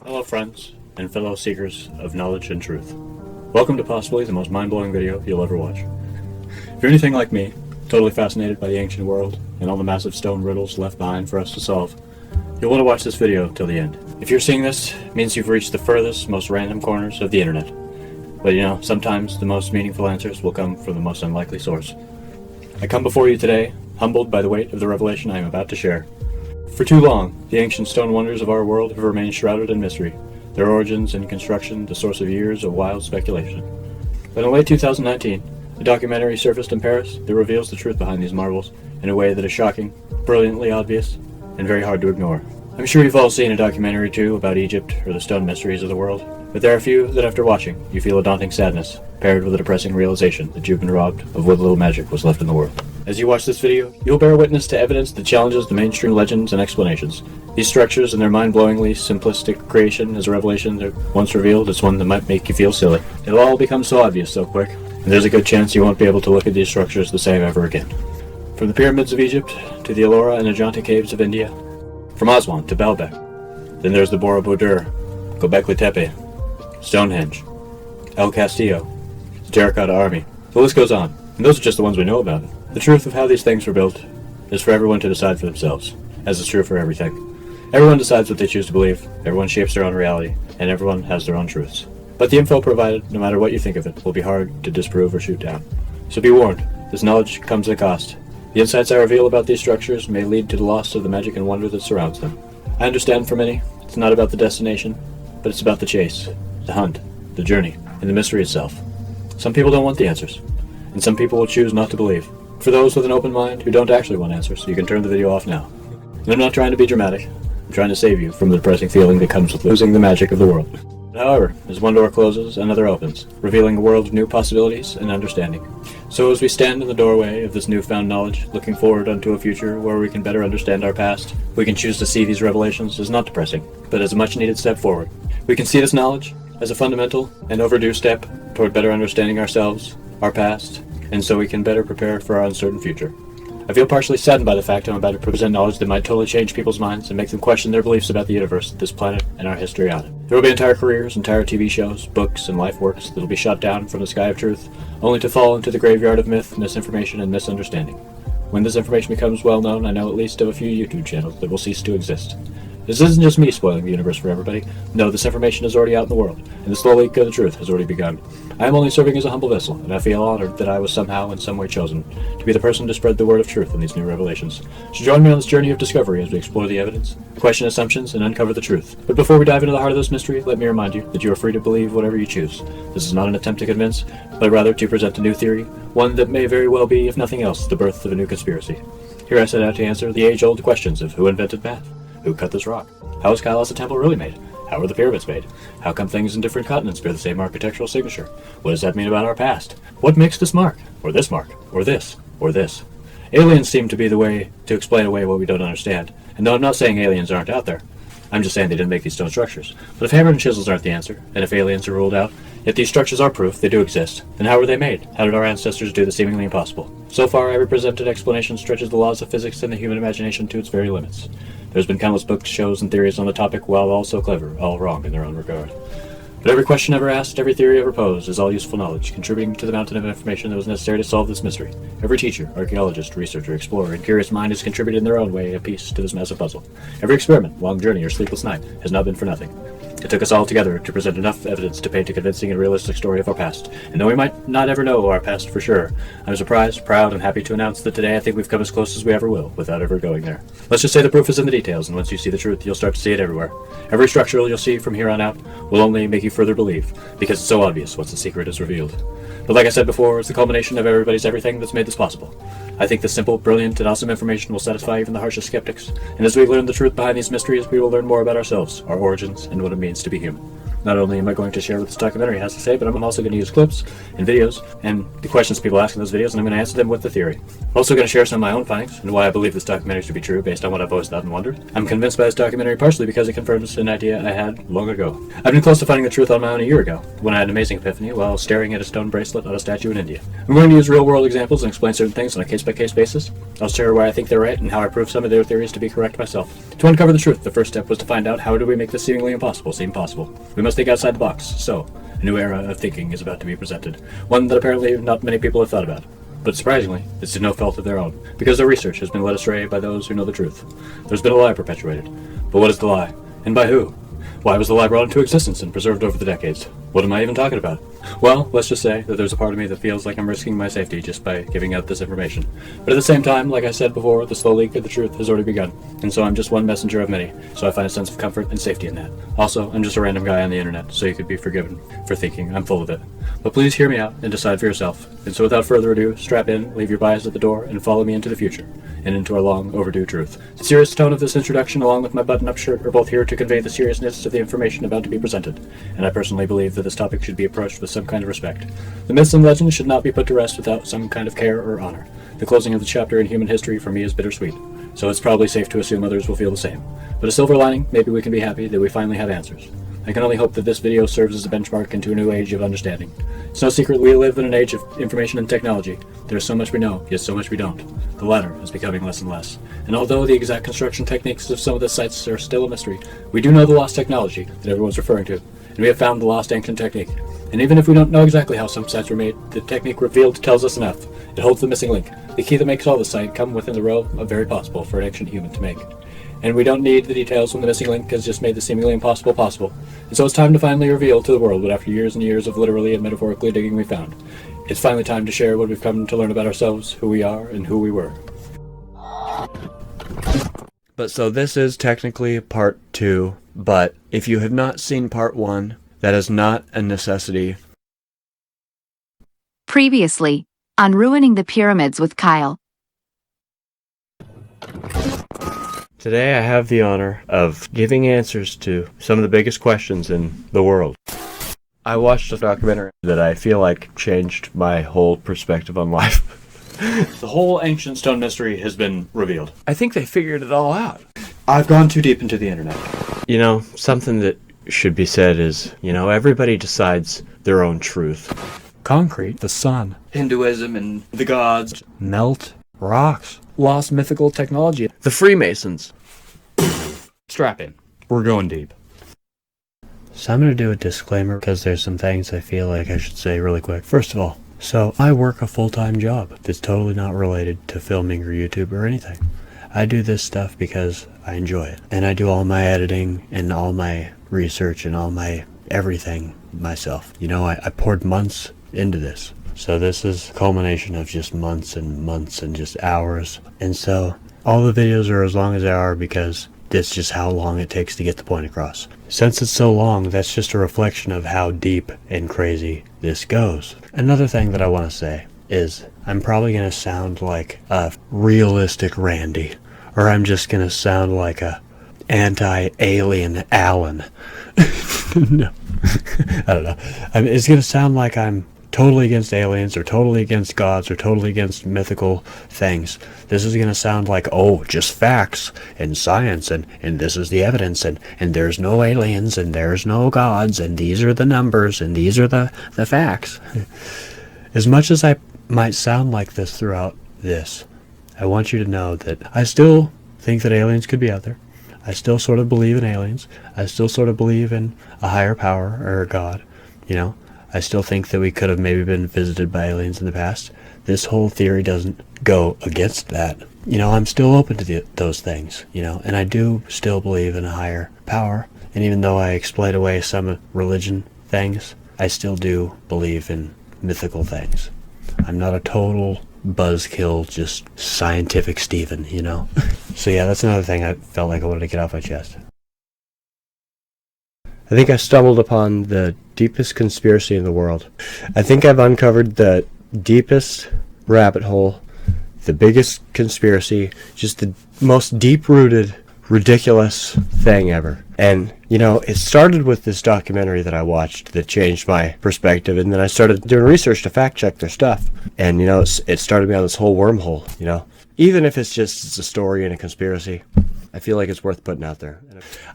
Hello friends, and fellow seekers of knowledge and truth. Welcome to possibly the most mind-blowing video you'll ever watch. If you're anything like me, totally fascinated by the ancient world and all the massive stone riddles left behind for us to solve, you'll want to watch this video till the end. If you're seeing this, it means you've reached the furthest, most random corners of the internet. But you know, sometimes the most meaningful answers will come from the most unlikely source. I come before you today, humbled by the weight of the revelation I am about to share. For too long, the ancient stone wonders of our world have remained shrouded in mystery, their origins and construction the source of years of wild speculation. But in late 2019, a documentary surfaced in Paris that reveals the truth behind these marvels in a way that is shocking, brilliantly obvious, and very hard to ignore. I'm sure you've all seen a documentary too about Egypt or the stone mysteries of the world, but there are a few that after watching, you feel a daunting sadness, paired with a depressing realization that you've been robbed of what little magic was left in the world. As you watch this video, you'll bear witness to evidence that challenges the mainstream legends and explanations. These structures and their mind-blowingly simplistic creation is a revelation that, once revealed, is one that might make you feel silly. It'll all become so obvious so quick, and there's a good chance you won't be able to look at these structures the same ever again. From the pyramids of Egypt, to the Ellora and Ajanta caves of India, from Aswan to Baalbek, then there's the Borobudur, Göbekli Tepe, Stonehenge, El Castillo, the Terracotta Army. The list goes on, and those are just the ones we know about. The truth of how these things were built is for everyone to decide for themselves, as is true for everything. Everyone decides what they choose to believe, everyone shapes their own reality, and everyone has their own truths. But the info provided, no matter what you think of it, will be hard to disprove or shoot down. So be warned, this knowledge comes at a cost. The insights I reveal about these structures may lead to the loss of the magic and wonder that surrounds them. I understand for many, it's not about the destination, but it's about the chase, the hunt, the journey, and the mystery itself. Some people don't want the answers, and some people will choose not to believe. For those with an open mind who don't actually want answers, you can turn the video off now. And I'm not trying to be dramatic, I'm trying to save you from the depressing feeling that comes with losing the magic of the world. However, as one door closes, another opens, revealing a world of new possibilities and understanding. So as we stand in the doorway of this newfound knowledge, looking forward unto a future where we can better understand our past, we can choose to see these revelations as not depressing, but as a much-needed step forward. We can see this knowledge as a fundamental and overdue step toward better understanding ourselves, our past, and so we can better prepare for our uncertain future. I feel partially saddened by the fact I'm about to present knowledge that might totally change people's minds and make them question their beliefs about the universe, this planet, and our history on it. There will be entire careers, entire TV shows, books, and life works that will be shot down from the sky of truth, only to fall into the graveyard of myth, misinformation, and misunderstanding. When this information becomes well known, I know at least of a few YouTube channels that will cease to exist. This isn't just me spoiling the universe for everybody. No, this information is already out in the world, and the slow leak of the truth has already begun. I am only serving as a humble vessel, and I feel honored that I was somehow in some way chosen to be the person to spread the word of truth in these new revelations. So join me on this journey of discovery as we explore the evidence, question assumptions, and uncover the truth. But before we dive into the heart of this mystery, let me remind you that you are free to believe whatever you choose. This is not an attempt to convince, but rather to present a new theory, one that may very well be, if nothing else, the birth of a new conspiracy. Here I set out to answer the age-old questions of who invented math? Who cut this rock? How was Kailasa's temple really made? How were the pyramids made? How come things in different continents bear the same architectural signature? What does that mean about our past? What makes this mark? Or this mark? Or this? Or this? Aliens seem to be the way to explain away what we don't understand. And though I'm not saying aliens aren't out there, I'm just saying they didn't make these stone structures. But if hammer and chisels aren't the answer, and if aliens are ruled out, yet these structures are proof they do exist, then how were they made? How did our ancestors do the seemingly impossible? So far, every presented explanation stretches the laws of physics and the human imagination to its very limits. There's been countless books, shows, and theories on the topic, while all so clever, all wrong in their own regard. But every question ever asked, every theory ever posed, is all useful knowledge, contributing to the mountain of information that was necessary to solve this mystery. Every teacher, archaeologist, researcher, explorer, and curious mind has contributed in their own way a piece to this massive puzzle. Every experiment, long journey, or sleepless night has not been for nothing. It took us all together to present enough evidence to paint a convincing and realistic story of our past. And though we might not ever know our past for sure, I'm surprised, proud, and happy to announce that today I think we've come as close as we ever will, without ever going there. Let's just say the proof is in the details, and once you see the truth, you'll start to see it everywhere. Every structure you'll see from here on out will only make you further believe, because it's so obvious once the secret is revealed. But like I said before, it's the culmination of everybody's everything that's made this possible. I think the simple, brilliant, and awesome information will satisfy even the harshest skeptics, and as we learn the truth behind these mysteries, we will learn more about ourselves, our origins, and what it means to be human. Not only am I going to share what this documentary has to say, but I'm also going to use clips and videos and the questions people ask in those videos, and I'm going to answer them with the theory. I'm also going to share some of my own findings and why I believe this documentary to be true based on what I've always thought and wondered. I'm convinced by this documentary partially because it confirms an idea I had long ago. I've been close to finding the truth on my own a year ago, when I had an amazing epiphany while staring at a stone bracelet on a statue in India. I'm going to use real-world examples and explain certain things on a case-by-case basis. I'll share why I think they're right and how I prove some of their theories to be correct myself. To uncover the truth, the first step was to find out how do we make this seemingly impossible seem possible. We must think outside the box. So, a new era of thinking is about to be presented, one that apparently not many people have thought about. But surprisingly, it's to no fault of their own, because their research has been led astray by those who know the truth. There's been a lie perpetuated. But what is the lie? And by who? Why was the lie brought into existence and preserved over the decades? What am I even talking about? Well, let's just say that there's a part of me that feels like I'm risking my safety just by giving out this information. But at the same time, like I said before, the slow leak of the truth has already begun, and so I'm just one messenger of many, so I find a sense of comfort and safety in that. Also, I'm just a random guy on the internet, so you could be forgiven for thinking I'm full of it. But please hear me out and decide for yourself. And so without further ado, strap in, leave your bias at the door, and follow me into the future, and into our long overdue truth. The serious tone of this introduction, along with my button-up shirt, are both here to convey the seriousness of the information about to be presented, and I personally believe that this topic should be approached with some kind of respect. The myths and legends should not be put to rest without some kind of care or honor. The closing of the chapter in human history for me is bittersweet, so it's probably safe to assume others will feel the same. But a silver lining, maybe we can be happy that we finally have answers. I can only hope that this video serves as a benchmark into a new age of understanding. It's no secret we live in an age of information and technology. There's so much we know, yet so much we don't. The latter is becoming less and less. And although the exact construction techniques of some of the sites are still a mystery, we do know the lost technology that everyone's referring to, and we have found the lost ancient technique. And even if we don't know exactly how some sites were made, the technique revealed tells us enough. It holds the missing link, the key that makes all the site come within the realm of very possible for an ancient human to make. And we don't need the details when the missing link has just made the seemingly impossible possible. And so it's time to finally reveal to the world what after years and years of literally and metaphorically digging we found. It's finally time to share what we've come to learn about ourselves, who we are, and who we were. But so this is technically part 2, but if you have not seen part 1, that is not a necessity. Previously, on Ruining the Pyramids with Kyle. Today I have the honor of giving answers to some of the biggest questions in the world. I watched a documentary that I feel like changed my whole perspective on life. The whole ancient stone mystery has been revealed. I think they figured it all out. I've gone too deep into the internet. You know, something that should be said is, everybody decides their own truth. Concrete, the sun, Hinduism and the gods, melt, rocks, lost mythical technology, The Freemasons. Strap in. We're going deep. So I'm going to do a disclaimer because there's some things I feel like I should say really quick. First of all, so I work a full-time job that's totally not related to filming or YouTube or anything. I do this stuff because I enjoy it. And I do all my editing and all my research and all my everything myself. I poured months into this. So this is a culmination of just months and just hours. And so all the videos are as long as they are because that's just how long it takes to get the point across. Since it's so long, that's just a reflection of how deep and crazy this goes. Another thing that I want to say is I'm probably going to sound like a realistic Randy, or I'm just going to sound like a anti-alien Alan. No, I don't know. It's going to sound like I'm totally against aliens or totally against gods or totally against mythical things. This is going to sound like, just facts and science and this is the evidence and there's no aliens and there's no gods and these are the numbers and these are the facts. As much as I might sound like this throughout this, I want you to know that I still think that aliens could be out there. I still sort of believe in aliens. I still sort of believe in a higher power or a god, I still think that we could have maybe been visited by aliens in the past. This whole theory doesn't go against that. I'm still open to those things, and I do still believe in a higher power. And even though I explain away some religion things, I still do believe in mythical things. I'm not a total buzzkill, just scientific Steven, So yeah, that's another thing I felt like I wanted to get off my chest. I think I stumbled upon the deepest conspiracy in the world. I think I've uncovered the deepest rabbit hole, the biggest conspiracy, just the most deep-rooted ridiculous thing ever. And, you know, it started with this documentary that I watched that changed my perspective, and then I started doing research to fact check their stuff. And, you know, it started me on this whole wormhole, you know. Even if it's a story and a conspiracy, I feel like it's worth putting out there.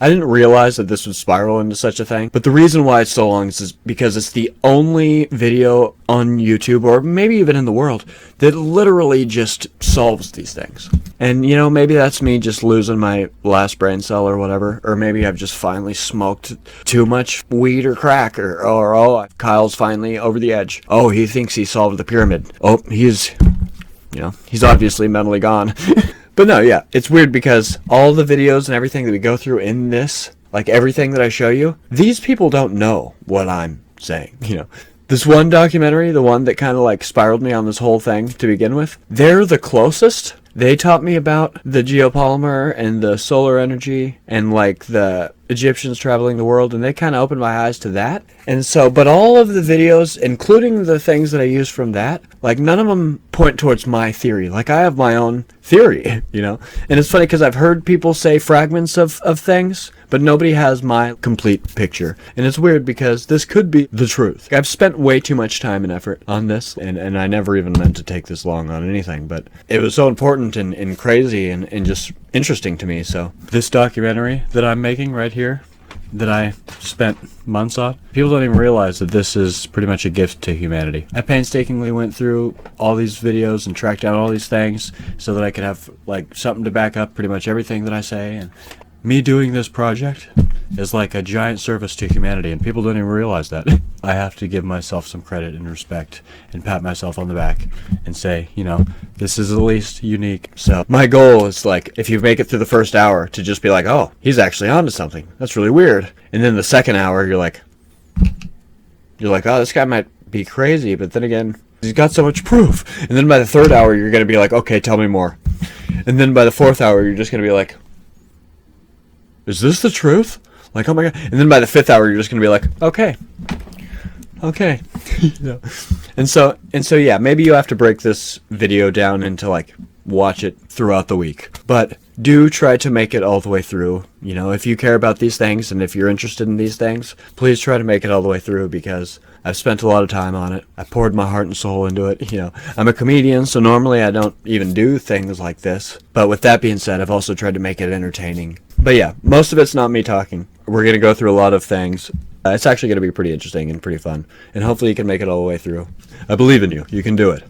I didn't realize that this would spiral into such a thing, but the reason why it's so long is because it's the only video on YouTube, or maybe even in the world, that literally just solves these things. And, you know, maybe that's me just losing my last brain cell or whatever, or maybe I've just finally smoked too much weed or crack, or oh, Kyle's finally over the edge. Oh, he thinks he solved the pyramid. Oh, he's obviously mentally gone. But no, yeah, it's weird because all the videos and everything that we go through in this, like everything that I show you, these people don't know what I'm saying, you know. This one documentary, the one that kind of like spiraled me on this whole thing to begin with, they're the closest. They taught me about the geopolymer and the solar energy and like the Egyptians traveling the world, and they kind of opened my eyes to that. And so, but all of the videos, including the things that I use from that, like none of them point towards my theory. Like I have my own theory, you know. And it's funny because I've heard people say fragments of things, but nobody has my complete picture. And it's weird because this could be the truth. I've spent way too much time and effort on this, and I never even meant to take this long on anything, but it was so important and crazy and just interesting to me. So this documentary that I'm making right here, that I spent months on, people don't even realize that this is pretty much a gift to humanity. I painstakingly went through all these videos and tracked down all these things so that I could have like something to back up pretty much everything that I say, and me doing this project is like a giant service to humanity, and people don't even realize that. I have to give myself some credit and respect and pat myself on the back and say, you know, this is at least unique. So my goal is like, if you make it through the first hour, to just be like, oh, he's actually onto something. That's really weird. And then the second hour, you're like, oh, this guy might be crazy, but then again, he's got so much proof. And then by the third hour, you're going to be like, okay, tell me more. And then by the fourth hour, you're just going to be like, is this the truth? Like, oh my god. And then by the fifth hour, you're just going to be like, okay. You know? And so yeah, maybe you have to break this video down into like, watch it throughout the week. But do try to make it all the way through. You know, if you care about these things and if you're interested in these things, please try to make it all the way through, because I've spent a lot of time on it. I poured my heart and soul into it. You know, I'm a comedian, so normally I don't even do things like this. But with that being said, I've also tried to make it entertaining. But yeah, most of it's not me talking. We're going to go through a lot of things. It's actually going to be pretty interesting and pretty fun. And hopefully you can make it all the way through. I believe in you. You can do it.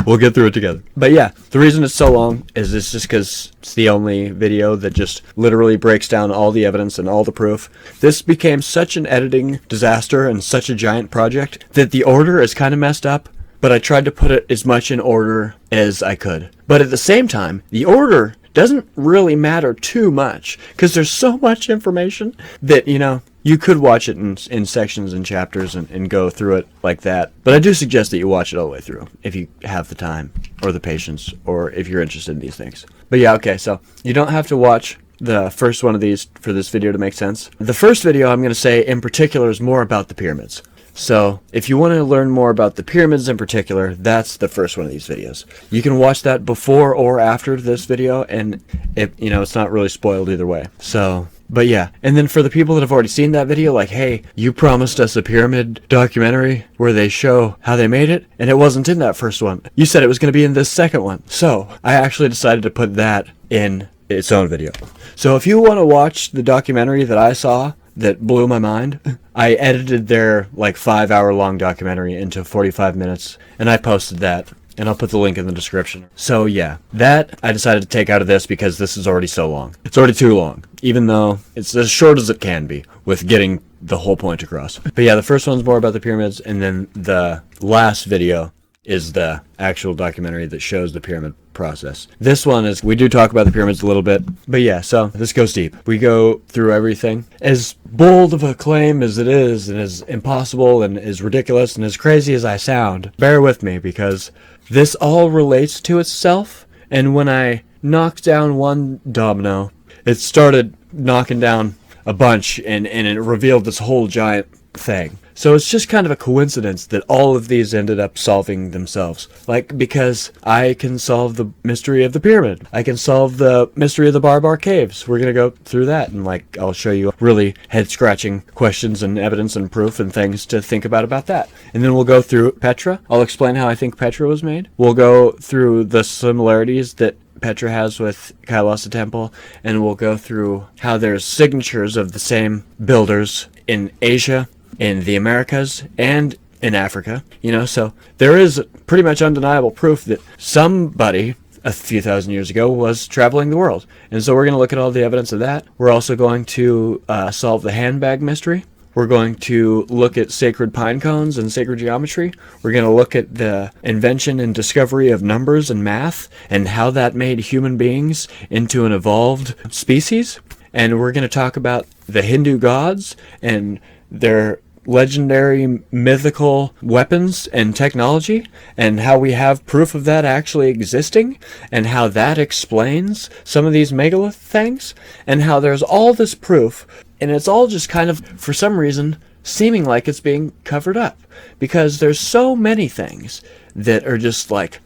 We'll get through it together. But yeah, the reason it's so long is it's just because it's the only video that just literally breaks down all the evidence and all the proof. This became such an editing disaster and such a giant project that the order is kind of messed up. But I tried to put it as much in order as I could. But at the same time, the order doesn't really matter too much, because there's so much information that, you know, you could watch it in sections and chapters and go through it like that. But I do suggest that you watch it all the way through if you have the time or the patience, or if you're interested in these things. But yeah, okay, so you don't have to watch the first one of these for this video to make sense. The first video I'm going to say in particular is more about the pyramids. So if you want to learn more about the pyramids in particular, that's the first one of these videos. You can watch that before or after this video, and it's not really spoiled either way. So, but yeah. And then for the people that have already seen that video, like, hey, you promised us a pyramid documentary where they show how they made it, and it wasn't in that first one. You said it was going to be in this second one. So I actually decided to put that in its own video. So if you want to watch the documentary that I saw that blew my mind, I edited their like 5-hour-long documentary into 45 minutes, and I posted that, and I'll put the link in the description. So yeah, that I decided to take out of this because this is already so long. It's already too long, even though it's as short as it can be with getting the whole point across. But yeah, the first one's more about the pyramids, and then the last video is the actual documentary that shows the pyramid process. This one is, we do talk about the pyramids a little bit, but yeah, so this goes deep. We go through everything. As bold of a claim as it is, and as impossible and as ridiculous and as crazy as I sound, bear with me, because this all relates to itself, and when I knocked down one domino, it started knocking down a bunch, and it revealed this whole giant thing. So it's just kind of a coincidence that all of these ended up solving themselves. Like, because I can solve the mystery of the pyramid. I can solve the mystery of the Barbar Caves. We're going to go through that, and like, I'll show you really head-scratching questions and evidence and proof and things to think about that. And then we'll go through Petra. I'll explain how I think Petra was made. We'll go through the similarities that Petra has with Kailasa Temple, and we'll go through how there's signatures of the same builders in Asia, in the Americas, and in Africa. So there is pretty much undeniable proof that somebody a few thousand years ago was traveling the world. And so we're going to look at all the evidence of that. We're also going to solve the handbag mystery. We're going to look at sacred pine cones and sacred geometry. We're going to look at the invention and discovery of numbers and math and how that made human beings into an evolved species. And we're going to talk about the Hindu gods and their legendary mythical weapons and technology, and how we have proof of that actually existing, and how that explains some of these megalith things, and how there's all this proof, and it's all just kind of, for some reason, seeming like it's being covered up, because there's so many things that are just like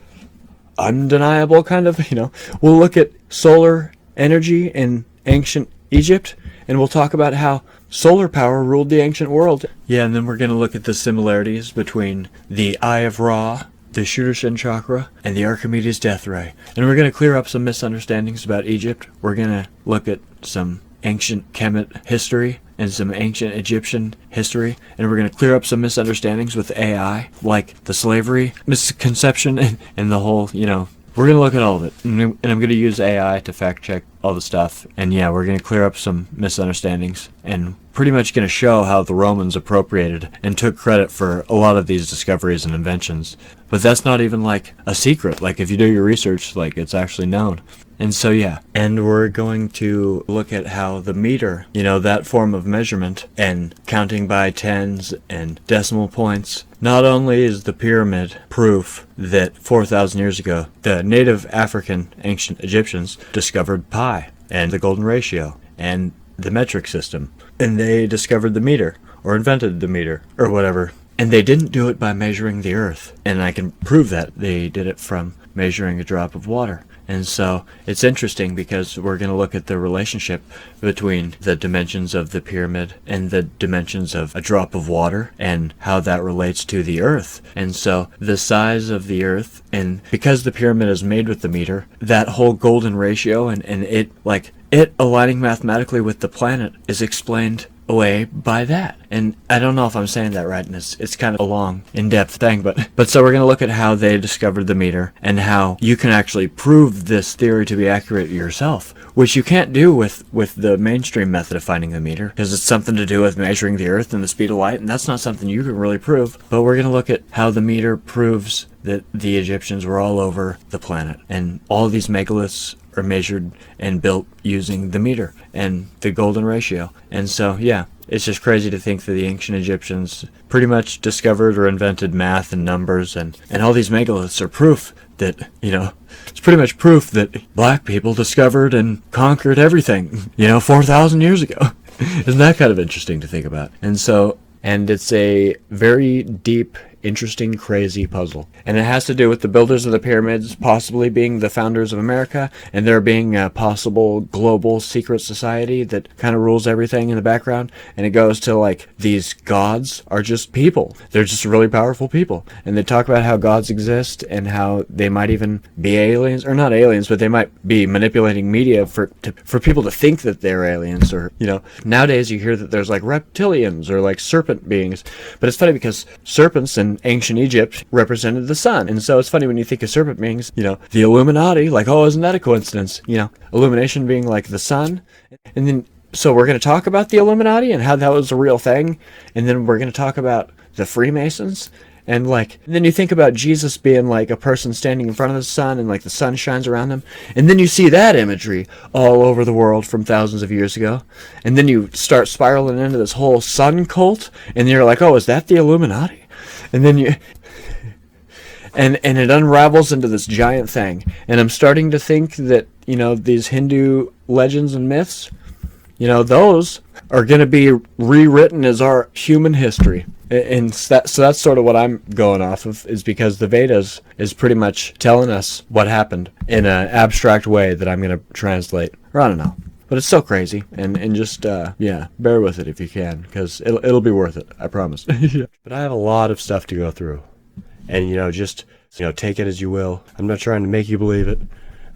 undeniable, kind of. We'll look at solar energy in ancient Egypt, and we'll talk about how solar power ruled the ancient world. Yeah, and then we're going to look at the similarities between the Eye of Ra, the Sudarshan Chakra, and the Archimedes Death Ray. And we're going to clear up some misunderstandings about Egypt. We're going to look at some ancient Kemet history and some ancient Egyptian history, and we're going to clear up some misunderstandings with AI, like the slavery misconception and the whole, we're going to look at all of it, and I'm going to use AI to fact check all the stuff. And yeah, we're going to clear up some misunderstandings and pretty much going to show how the Romans appropriated and took credit for a lot of these discoveries and inventions. But that's not even like a secret. Like, if you do your research, like, it's actually known. And so yeah, and we're going to look at how the meter, that form of measurement and counting by tens and decimal points, not only is the pyramid proof that 4,000 years ago, the native African ancient Egyptians discovered pi and the golden ratio and the metric system, and they discovered the meter, or invented the meter, or whatever. And they didn't do it by measuring the earth, and I can prove that they did it from measuring a drop of water. And so it's interesting because we're going to look at the relationship between the dimensions of the pyramid and the dimensions of a drop of water and how that relates to the earth. And so the size of the earth, and because the pyramid is made with the meter, that whole golden ratio and it aligning mathematically with the planet is explained away by that. And I don't know if I'm saying that right, and it's kind of a long, in-depth thing, but so we're going to look at how they discovered the meter and how you can actually prove this theory to be accurate yourself, which you can't do with the mainstream method of finding the meter, because it's something to do with measuring the earth and the speed of light, and that's not something you can really prove. But we're going to look at how the meter proves that the Egyptians were all over the planet, and all these megaliths are measured and built using the meter and the golden ratio. And so yeah, it's just crazy to think that the ancient Egyptians pretty much discovered or invented math and numbers, and all these megaliths are proof that, it's pretty much proof that black people discovered and conquered everything, 4,000 years ago. Isn't that kind of interesting to think about? And it's a very deep, interesting, crazy puzzle. And it has to do with the builders of the pyramids possibly being the founders of America, and there being a possible global secret society that kind of rules everything in the background. And it goes to like, these gods are just people. They're just really powerful people. And they talk about how gods exist and how they might even be aliens, or not aliens, but they might be manipulating media for people to think that they're aliens. Or, nowadays you hear that there's like reptilians or like serpent beings. But it's funny because serpents in ancient Egypt represented the sun. And so it's funny when you think of serpent beings, the Illuminati, like, oh, isn't that a coincidence? Illumination being like the sun. And then, so we're going to talk about the Illuminati and how that was a real thing. And then we're going to talk about the Freemasons. And then you think about Jesus being like a person standing in front of the sun, and like the sun shines around them. And then you see that imagery all over the world from thousands of years ago. And then you start spiraling into this whole sun cult, and you're like, oh, is that the Illuminati? And then and it unravels into this giant thing. And I'm starting to think that, these Hindu legends and myths, those are going to be rewritten as our human history. So that's sort of what I'm going off of, is because the Vedas is pretty much telling us what happened in an abstract way that I'm going to translate. Or I don't know. But it's so crazy, and just, bear with it if you can, because it'll be worth it, I promise. But I have a lot of stuff to go through, and, just, take it as you will. I'm not trying to make you believe it.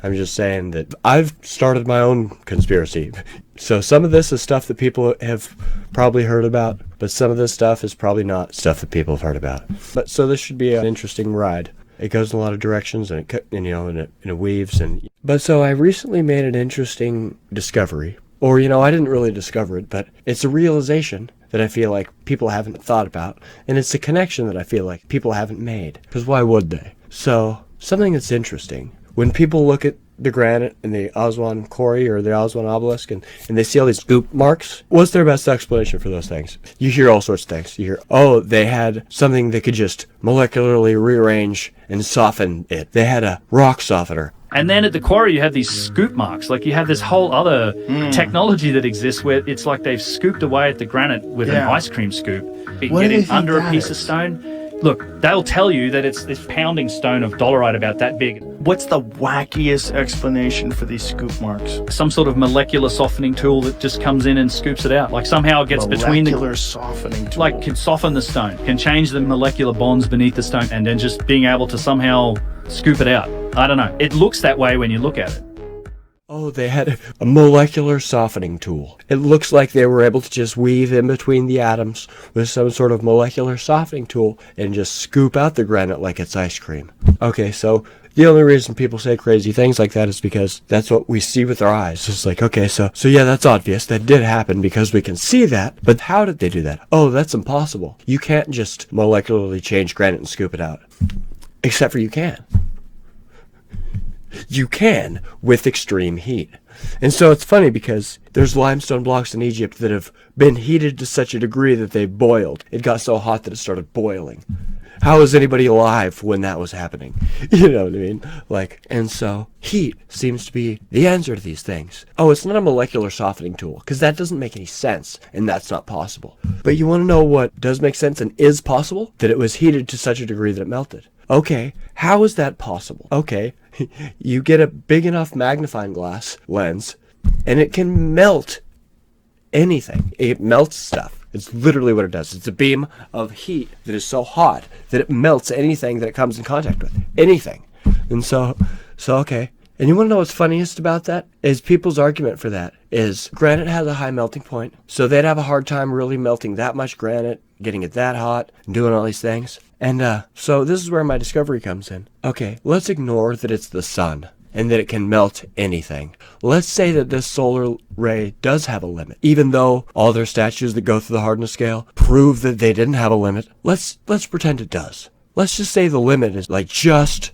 I'm just saying that I've started my own conspiracy. So some of this is stuff that people have probably heard about, but some of this stuff is probably not stuff that people have heard about. But so this should be an interesting ride. It goes in a lot of directions, and it weaves. But so I recently made an interesting discovery. Or, I didn't really discover it, but it's a realization that I feel like people haven't thought about. And it's a connection that I feel like people haven't made. Because why would they? So, something that's interesting. When people look at the granite in the Aswan Quarry or the Aswan Obelisk and they see all these scoop marks, what's their best explanation for those things? You hear all sorts of things. You hear, oh, they had something that could just molecularly rearrange and soften it. They had a rock softener. And then at the quarry, you have these scoop marks. Like, you have this whole other technology that exists where it's like they've scooped away at the granite with an ice cream scoop. Getting under a piece of stone. Look, they'll tell you that it's this pounding stone of dolerite about that big. What's the wackiest explanation for these scoop marks? Some sort of molecular softening tool that just comes in and scoops it out. Like, somehow it gets between the... Molecular softening tool. Like, can soften the stone, can change the molecular bonds beneath the stone, and then just being able to somehow scoop it out. I don't know. It looks that way when you look at it. Oh, they had a molecular softening tool. It looks like they were able to just weave in between the atoms with some sort of molecular softening tool and just scoop out the granite like it's ice cream. Okay, so the only reason people say crazy things like that is because that's what we see with our eyes. It's like, okay, so yeah, that's obvious. That did happen because we can see that. But how did they do that? Oh, that's impossible. You can't just molecularly change granite and scoop it out. Except for you can. You can with extreme heat. And so it's funny because there's limestone blocks in Egypt that have been heated to such a degree that they boiled. It got so hot that it started boiling. How was anybody alive when that was happening? You know what I mean? And so heat seems to be the answer to these things. Oh, it's not a molecular softening tool, because that doesn't make any sense, and that's not possible. But you want to know what does make sense and is possible? That it was heated to such a degree that it melted. Okay, how is that possible? Okay, you get a big enough magnifying glass lens, and it can melt anything. It melts stuff. It's literally what it does. It's a beam of heat that is so hot that it melts anything that it comes in contact with. Anything. And so okay. And you want to know what's funniest about that? Is people's argument for that is granite has a high melting point, so they'd have a hard time really melting that much granite, getting it that hot, and doing all these things. And so this is where my discovery comes in. Okay, let's ignore that it's the sun and that it can melt anything. Let's say that this solar ray does have a limit, even though all their statues that go through the hardness scale prove that they didn't have a limit. Let's pretend it does. Let's just say the limit is like just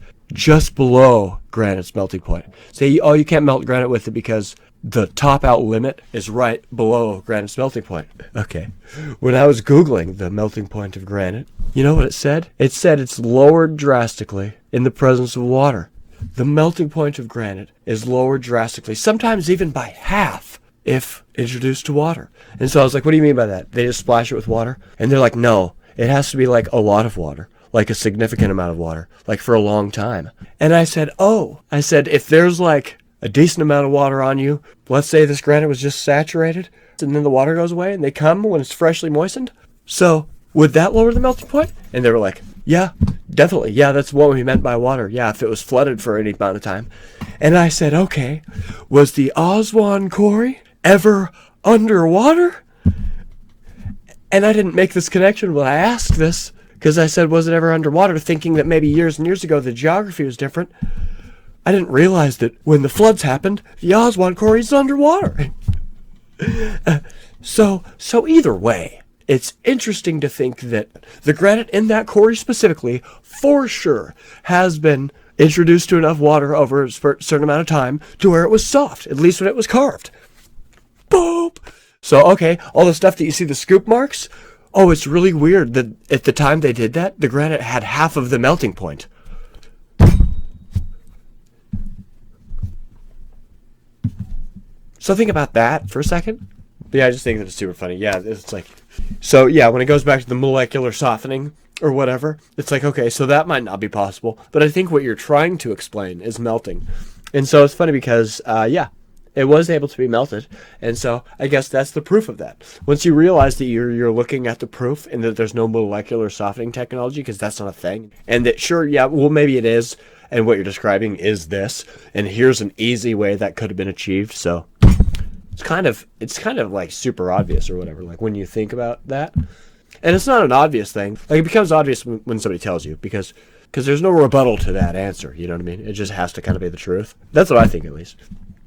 below granite's melting point. Say, oh, you can't melt granite with it because the top out limit is right below granite's melting point. Okay. When I was Googling the melting point of granite, you know what it said? It said it's lowered drastically in the presence of water. The melting point of granite is lowered drastically, sometimes even by half, if introduced to water. And so I was like, what do you mean by that? They just splash it with water? And they're like, no, it has to be like a lot of water. Like a significant amount of water, like for a long time. And I said, if there's like a decent amount of water on you, let's say this granite was just saturated, and then the water goes away, and they come when it's freshly moistened. So would that lower the melting point? And they were like, yeah, definitely. Yeah, that's what we meant by water. Yeah, if it was flooded for any amount of time. And I said, okay, was the Aswan Quarry ever underwater? And I didn't make this connection when I asked this. Because I said, was it ever underwater, thinking that maybe years and years ago the geography was different. I didn't realize that when the floods happened, the Aswan Quarry is underwater. So either way, it's interesting to think that the granite in that quarry specifically, for sure, has been introduced to enough water over a certain amount of time to where it was soft, at least when it was carved. Boop! So, okay, all the stuff that you see, the scoop marks... Oh, it's really weird that at the time they did that, the granite had half of the melting point. So think about that for a second. But yeah, I just think that it's super funny. Yeah, it's like, so yeah, when it goes back to the molecular softening or whatever, it's like, okay, so that might not be possible. But I think what you're trying to explain is melting. And so it's funny because, yeah, it was able to be melted. And so I guess that's the proof of that. Once you realize that you're looking at the proof and that there's no molecular softening technology, because that's not a thing, and that sure, yeah, well, maybe it is, and what you're describing is this, and here's an easy way that could have been achieved. So it's kind of like super obvious or whatever, like when you think about that. And it's not an obvious thing. Like, it becomes obvious when somebody tells you, because there's no rebuttal to that answer, you know what I mean? It just has to kind of be the truth. That's what I think, at least.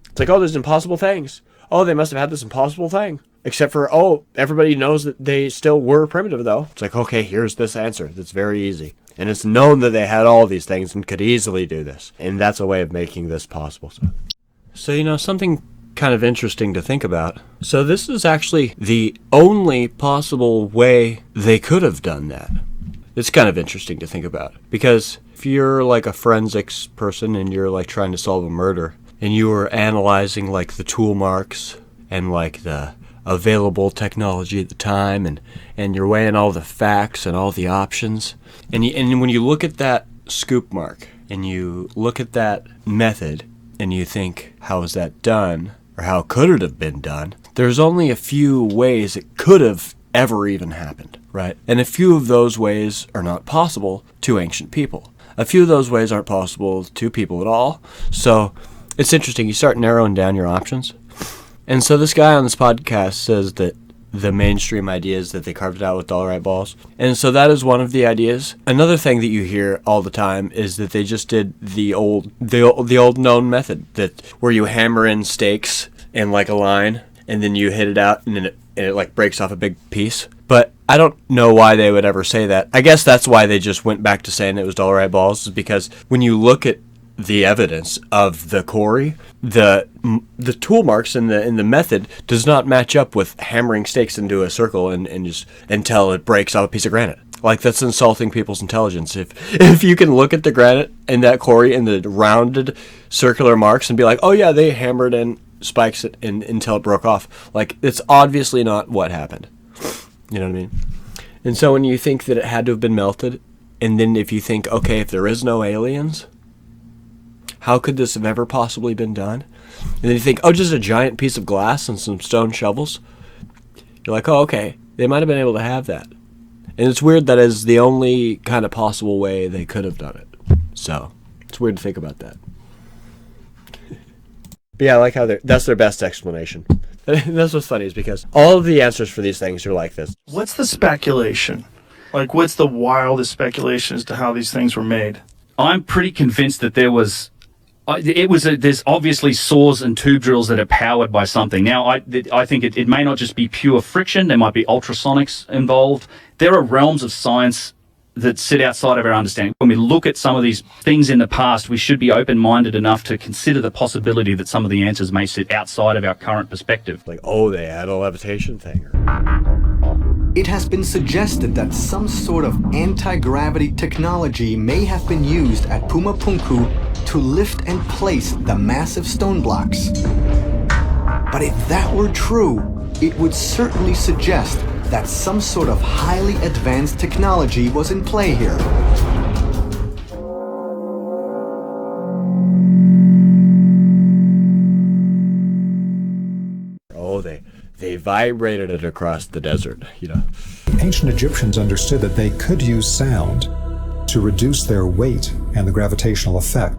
It's like, oh, there's impossible things. Oh, they must have had this impossible thing. Except for, oh, everybody knows that they still were primitive, though. It's like, okay, here's this answer that's very easy. And it's known that they had all these things and could easily do this. And that's a way of making this possible. So you know, something kind of interesting to think about. So this is actually the only possible way they could have done that. It's kind of interesting to think about. Because if you're like a forensics person and you're like trying to solve a murder, and you were analyzing like the tool marks and like the available technology at the time, and you're weighing all the facts and all the options, and when you look at that scoop mark and you look at that method and you think, how is that done, or how could it have been done, there's only a few ways it could have ever even happened, right? And a few of those ways are not possible to ancient people. A few of those ways aren't possible to people at all. So it's interesting. You start narrowing down your options. And so this guy on this podcast says that the mainstream idea is that they carved it out with dollarite balls. And so that is one of the ideas. Another thing that you hear all the time is that they just did the old known method, that where you hammer in stakes in like a line and then you hit it out and it like breaks off a big piece. But I don't know why they would ever say that. I guess that's why they just went back to saying it was dollarite balls, is because when you look at the evidence of the quarry, the tool marks in the method does not match up with hammering stakes into a circle and just until it breaks off a piece of granite. Like, that's insulting people's intelligence. If you can look at the granite in that quarry and the rounded circular marks and be like, oh yeah, they hammered in spikes it until it broke off. Like, it's obviously not what happened. You know what I mean? And so when you think that it had to have been melted, and then if you think, okay, if there is no aliens, how could this have ever possibly been done? And then you think, oh, just a giant piece of glass and some stone shovels. You're like, oh, okay, they might have been able to have that. And it's weird that is the only kind of possible way they could have done it. So it's weird to think about that. But yeah, I like how that's their best explanation. That's what's funny, is because all of the answers for these things are like this. What's the speculation? Like, what's the wildest speculation as to how these things were made? I'm pretty convinced that there's obviously saws and tube drills that are powered by something. Now, I think it may not just be pure friction. There might be ultrasonics involved. There are realms of science that sit outside of our understanding. When we look at some of these things in the past, we should be open-minded enough to consider the possibility that some of the answers may sit outside of our current perspective. Like, oh, they had a levitation thing. It has been suggested that some sort of anti-gravity technology may have been used at Pumapunku to lift and place the massive stone blocks. But if that were true, it would certainly suggest that some sort of highly advanced technology was in play here. Oh, they vibrated it across the desert, you know. Ancient Egyptians understood that they could use sound to reduce their weight and the gravitational effect.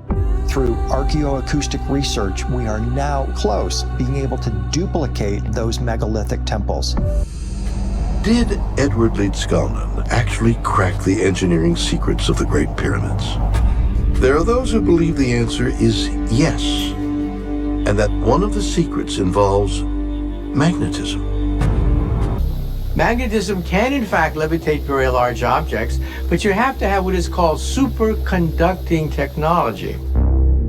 Through archaeoacoustic research, we are now close being able to duplicate those megalithic temples. Did Edward Leedskalnin actually crack the engineering secrets of the Great Pyramids? There are those who believe the answer is yes, and that one of the secrets involves magnetism. Magnetism can in fact levitate very large objects, but you have to have what is called superconducting technology.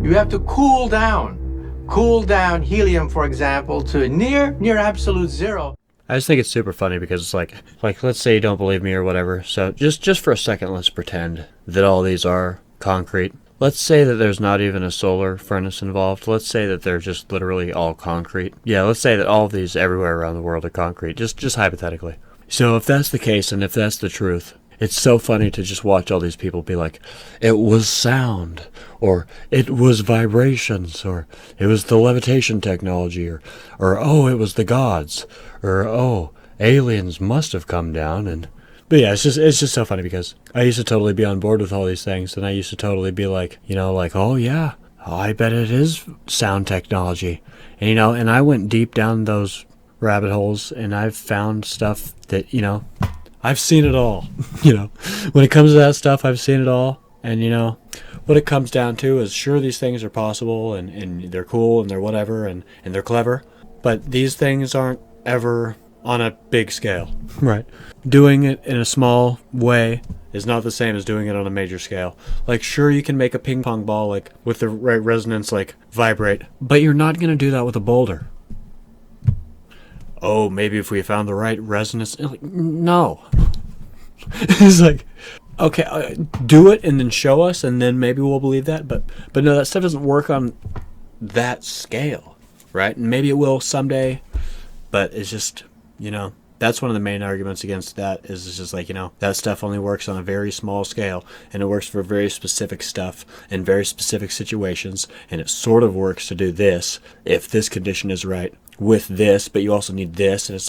You have to cool down helium, for example, to near absolute zero. I just think it's super funny because it's like let's say you don't believe me or whatever. So just for a second, let's pretend that all these are concrete. let's say that there's not even a solar furnace involved. Let's say that they're just literally all concrete. Yeah, let's say that all of these everywhere around the world are concrete, just hypothetically. So if that's the case, and if that's the truth, it's so funny to just watch all these people be like, it was sound, or it was vibrations, or it was the levitation technology, or oh, it was the gods, or oh, aliens must have come down. And but yeah, it's just so funny because I used to totally be on board with all these things, and I used to totally be like, like, oh yeah, I bet it is sound technology. And and I went deep down those rabbit holes, and I've found stuff that, I've seen it all. When it comes to that stuff, I've seen it all. And what it comes down to is, sure, these things are possible, and they're cool, and they're whatever, and they're clever, but these things aren't ever on a big scale. Right. Doing it in a small way is not the same as doing it on a major scale. Like, sure, you can make a ping pong ball, like, with the right resonance, like, vibrate, but you're not going to do that with a boulder. Oh, maybe if we found the right resonance. Like, no. It's like, okay, do it and then show us, and then maybe we'll believe that. But no, that stuff doesn't work on that scale, right? And maybe it will someday, but it's just, that's one of the main arguments against that, is it's just like, that stuff only works on a very small scale, and it works for very specific stuff in very specific situations, and it sort of works to do this if this condition is right with this, but you also need this, and it's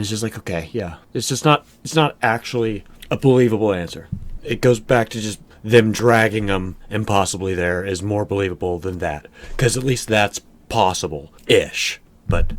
just like, okay, yeah, it's not actually a believable answer. It goes back to just them dragging them impossibly there is more believable than that, because at least that's possible-ish. But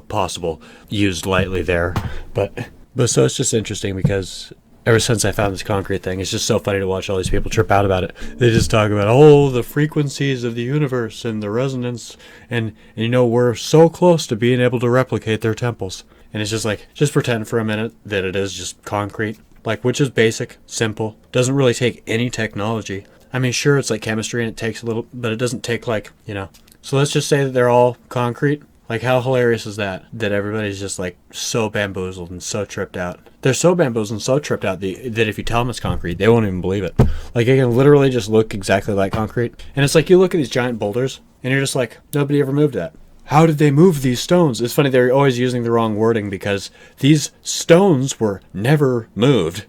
possible used lightly there. But so it's just interesting because ever since I found this concrete thing, it's just so funny to watch all these people trip out about it. They just talk about the frequencies of the universe and the resonance, and we're so close to being able to replicate their temples. And it's just like, just pretend for a minute that it is just concrete, like, which is basic, simple, doesn't really take any technology. I mean, sure, it's like chemistry and it takes a little, but it doesn't take So let's just say that they're all concrete. Like, how hilarious is that everybody's just, like, so bamboozled and so tripped out. They're so bamboozled and so tripped out that if you tell them it's concrete, they won't even believe it. Like, it can literally just look exactly like concrete. And it's like, you look at these giant boulders, and you're just like, nobody ever moved that. How did they move these stones? It's funny, they're always using the wrong wording, because these stones were never moved.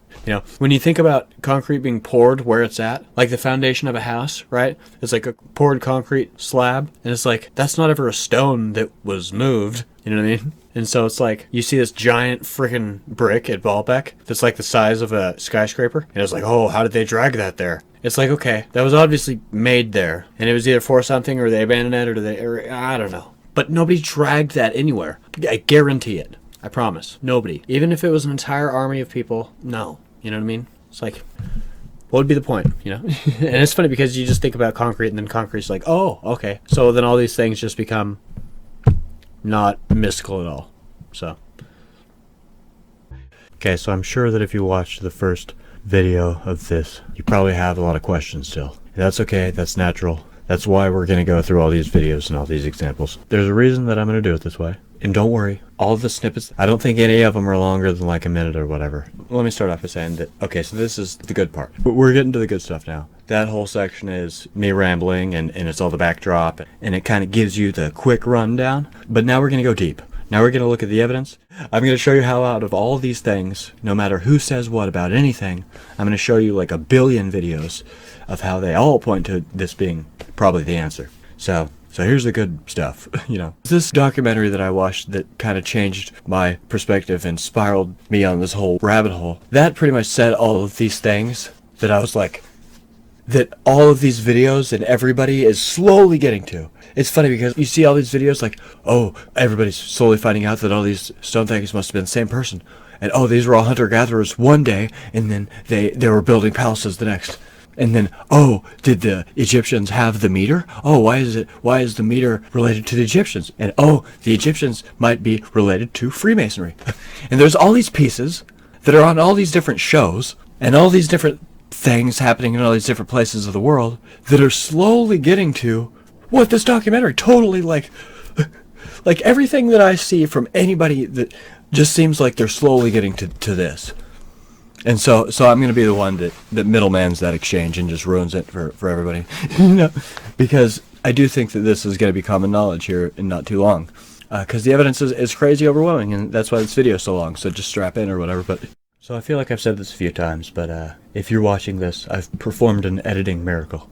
When you think about concrete being poured where it's at, like the foundation of a house, right? It's like a poured concrete slab, and it's like, that's not ever a stone that was moved, you know what I mean? And so it's like, you see this giant freaking brick at Baalbek that's like the size of a skyscraper, and it's like, oh, how did they drag that there? It's like, okay, that was obviously made there, and it was either for something, or they abandoned it, or I don't know. But nobody dragged that anywhere. I guarantee it. I promise. Nobody. Even if it was an entire army of people, no. You know what I mean? It's like, what would be the point, And it's funny because you just think about concrete, and then concrete's like, oh, okay. So then all these things just become not mystical at all. So. Okay, so I'm sure that if you watched the first video of this, you probably have a lot of questions still. That's okay. That's natural. That's why we're going to go through all these videos and all these examples. There's a reason that I'm going to do it this way. And don't worry, all of the snippets, I don't think any of them are longer than like a minute or whatever. Let me start off by saying that, okay, so this is the good part. We're getting to the good stuff now. That whole section is me rambling, and it's all the backdrop, and it kind of gives you the quick rundown. But now we're going to go deep. Now we're going to look at the evidence. I'm going to show you how out of all these things, no matter who says what about anything, I'm going to show you like a billion videos of how they all point to this being probably the answer. So here's the good stuff, This documentary that I watched that kind of changed my perspective and spiraled me on this whole rabbit hole, that pretty much said all of these things that I was like, that all of these videos and everybody is slowly getting to. It's funny because you see all these videos like, oh, everybody's slowly finding out that all these stone things must have been the same person. And oh, these were all hunter-gatherers one day, and then they were building palaces the next. And then, oh, did the Egyptians have the meter? Oh, why is the meter related to the Egyptians? And oh, the Egyptians might be related to Freemasonry. And there's all these pieces that are on all these different shows, and all these different things happening in all these different places of the world that are slowly getting to what this documentary totally like everything that I see from anybody that just seems like they're slowly getting to this. And so I'm going to be the one that middlemans that exchange and just ruins it for everybody. You know, because I do think that this is going to be common knowledge here in not too long. Because the evidence is crazy overwhelming, and that's why this video is so long, so just strap in or whatever. But so I feel like I've said this a few times, but if you're watching this, I've performed an editing miracle.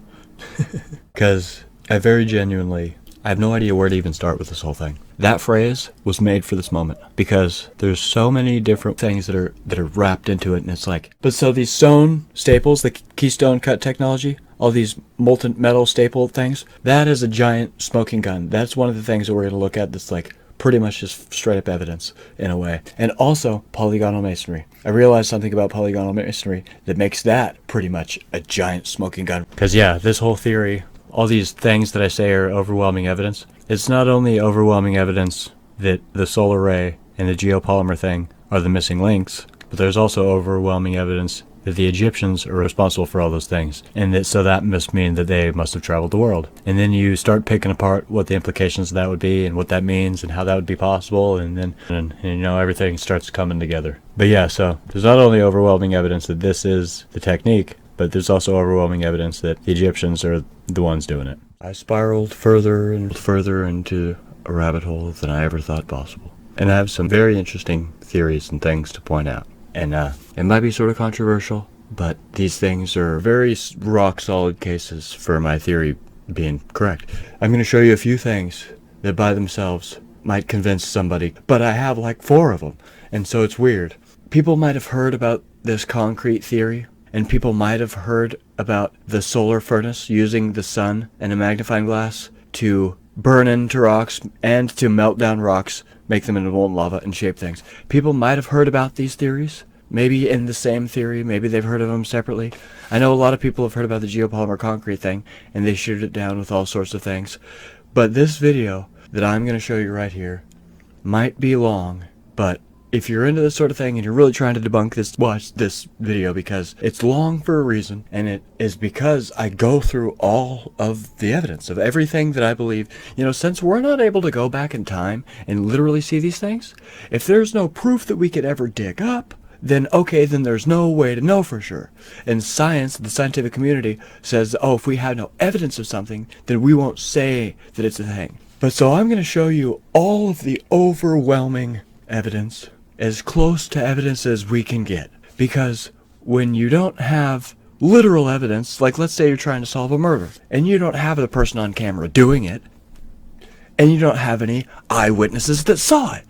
Because I very genuinely, I have no idea where to even start with this whole thing. That phrase was made for this moment, because there's so many different things that are wrapped into it, and it's like, but so these stone staples, the keystone cut technology, all these molten metal staple things, that is a giant smoking gun. That's one of the things that we're going to look at that's like pretty much just straight up evidence in a way. And also polygonal masonry. I realized something about polygonal masonry that makes that pretty much a giant smoking gun. Because yeah, this whole theory, all these things that I say are overwhelming evidence. It's not only overwhelming evidence that the solar ray and the geopolymer thing are the missing links, but there's also overwhelming evidence that the Egyptians are responsible for all those things, and that must mean that they must have traveled the world. And then you start picking apart what the implications of that would be, and what that means, and how that would be possible, and you know, everything starts coming together. But yeah, so there's not only overwhelming evidence that this is the technique, but there's also overwhelming evidence that the Egyptians are the ones doing it. I spiraled further and further into a rabbit hole than I ever thought possible. And I have some very interesting theories and things to point out. And it might be sort of controversial, but these things are very rock-solid cases for my theory being correct. I'm going to show you a few things that by themselves might convince somebody, but I have like 4 of them, and so it's weird. People might have heard about this concrete theory, and people might have heard about the solar furnace using the sun and a magnifying glass to burn into rocks and to melt down rocks, make them into molten lava and shape things. People might have heard about these theories, maybe in the same theory, maybe they've heard of them separately. I know a lot of people have heard about the geopolymer concrete thing, and they shoot it down with all sorts of things. But this video that I'm going to show you right here might be long, but if you're into this sort of thing and you're really trying to debunk this, watch this video, because it's long for a reason, and it is because I go through all of the evidence of everything that I believe. You know, since we're not able to go back in time and literally see these things, if there's no proof that we could ever dig up, then okay, then there's no way to know for sure. And science, the scientific community, says, oh, if we have no evidence of something, then we won't say that it's a thing. But so I'm going to show you all of the overwhelming evidence, as close to evidence as we can get. Because when you don't have literal evidence, like let's say you're trying to solve a murder, and you don't have the person on camera doing it, and you don't have any eyewitnesses that saw it,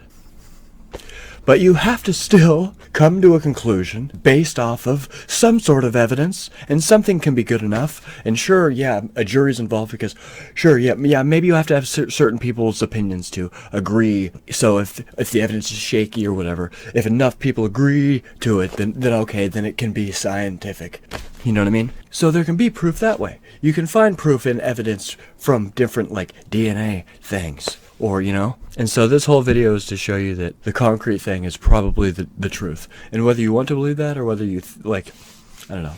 but you have to still come to a conclusion based off of some sort of evidence, and something can be good enough. And sure, yeah, a jury's involved because, sure, yeah, maybe you have to have certain people's opinions to agree. So if the evidence is shaky or whatever, if enough people agree to it, then okay, then it can be scientific. You know what I mean? So there can be proof that way. You can find proof in evidence from different, like, DNA things, or, you know? And so this whole video is to show you that the concrete thing is probably the truth. And whether you want to believe that, or whether you, like, I don't know.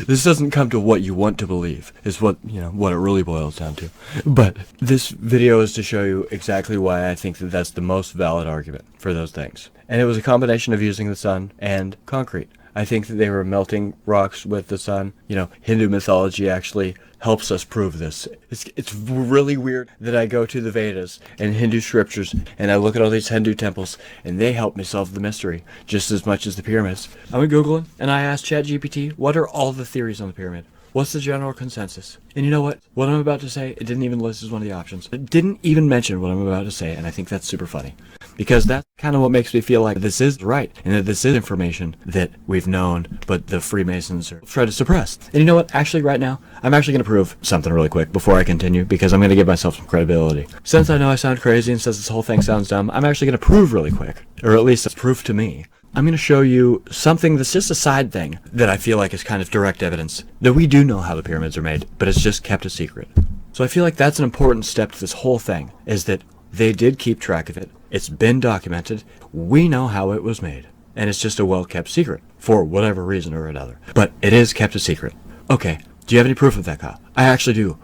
This doesn't come to what you want to believe, is what, you know, what it really boils down to. But this video is to show you exactly why I think that that's the most valid argument for those things. And it was a combination of using the sun and concrete. I think that they were melting rocks with the sun. You know, Hindu mythology actually helps us prove this. It's really weird that I go to the Vedas and Hindu scriptures and I look at all these Hindu temples and they help me solve the mystery just as much as the pyramids. I went Googling and I asked ChatGPT, what are all the theories on the pyramid? What's the general consensus? And you know what? What I'm about to say, it didn't even list as one of the options. It didn't even mention what I'm about to say, and I think that's super funny. Because that's kind of what makes me feel like this is right, and that this is information that we've known, but the Freemasons are trying to suppress. And you know what? Actually, right now, I'm actually going to prove something really quick before I continue, because I'm going to give myself some credibility. Since I know I sound crazy and since this whole thing sounds dumb, I'm actually going to prove really quick, or at least it's proof to me. I'm going to show you something that's just a side thing that I feel like is kind of direct evidence that we do know how the pyramids are made, but it's just kept a secret. So I feel like that's an important step to this whole thing, is that they did keep track of it. It's been documented. We know how it was made. And it's just a well-kept secret, for whatever reason or another. But it is kept a secret. Okay, do you have any proof of that, Kyle? I actually do.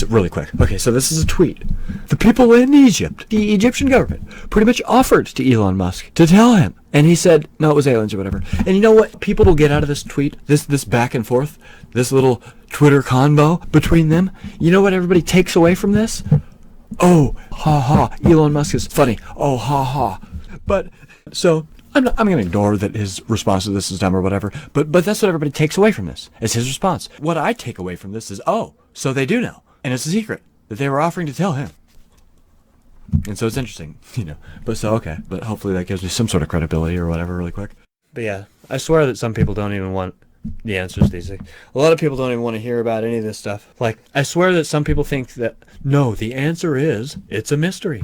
Really quick. Okay, so this is a tweet. The people in Egypt, the Egyptian government, pretty much offered to Elon Musk to tell him. And he said, no, it was aliens or whatever. And you know what people will get out of this tweet? This back and forth? This little Twitter convo between them? You know what everybody takes away from this? Oh, ha ha, Elon Musk is funny. Oh, ha ha. But, so, I'm going to ignore that his response to this is dumb or whatever, but that's what everybody takes away from this, is his response. What I take away from this is, oh, so they do know. And it's a secret that they were offering to tell him. And so it's interesting, you know. But so, okay. But hopefully that gives me some sort of credibility or whatever really quick. But yeah, I swear that some people don't even want the answers to these things. A lot of people don't even want to hear about any of this stuff. Like, I swear that some people think that, no, the answer is, it's a mystery.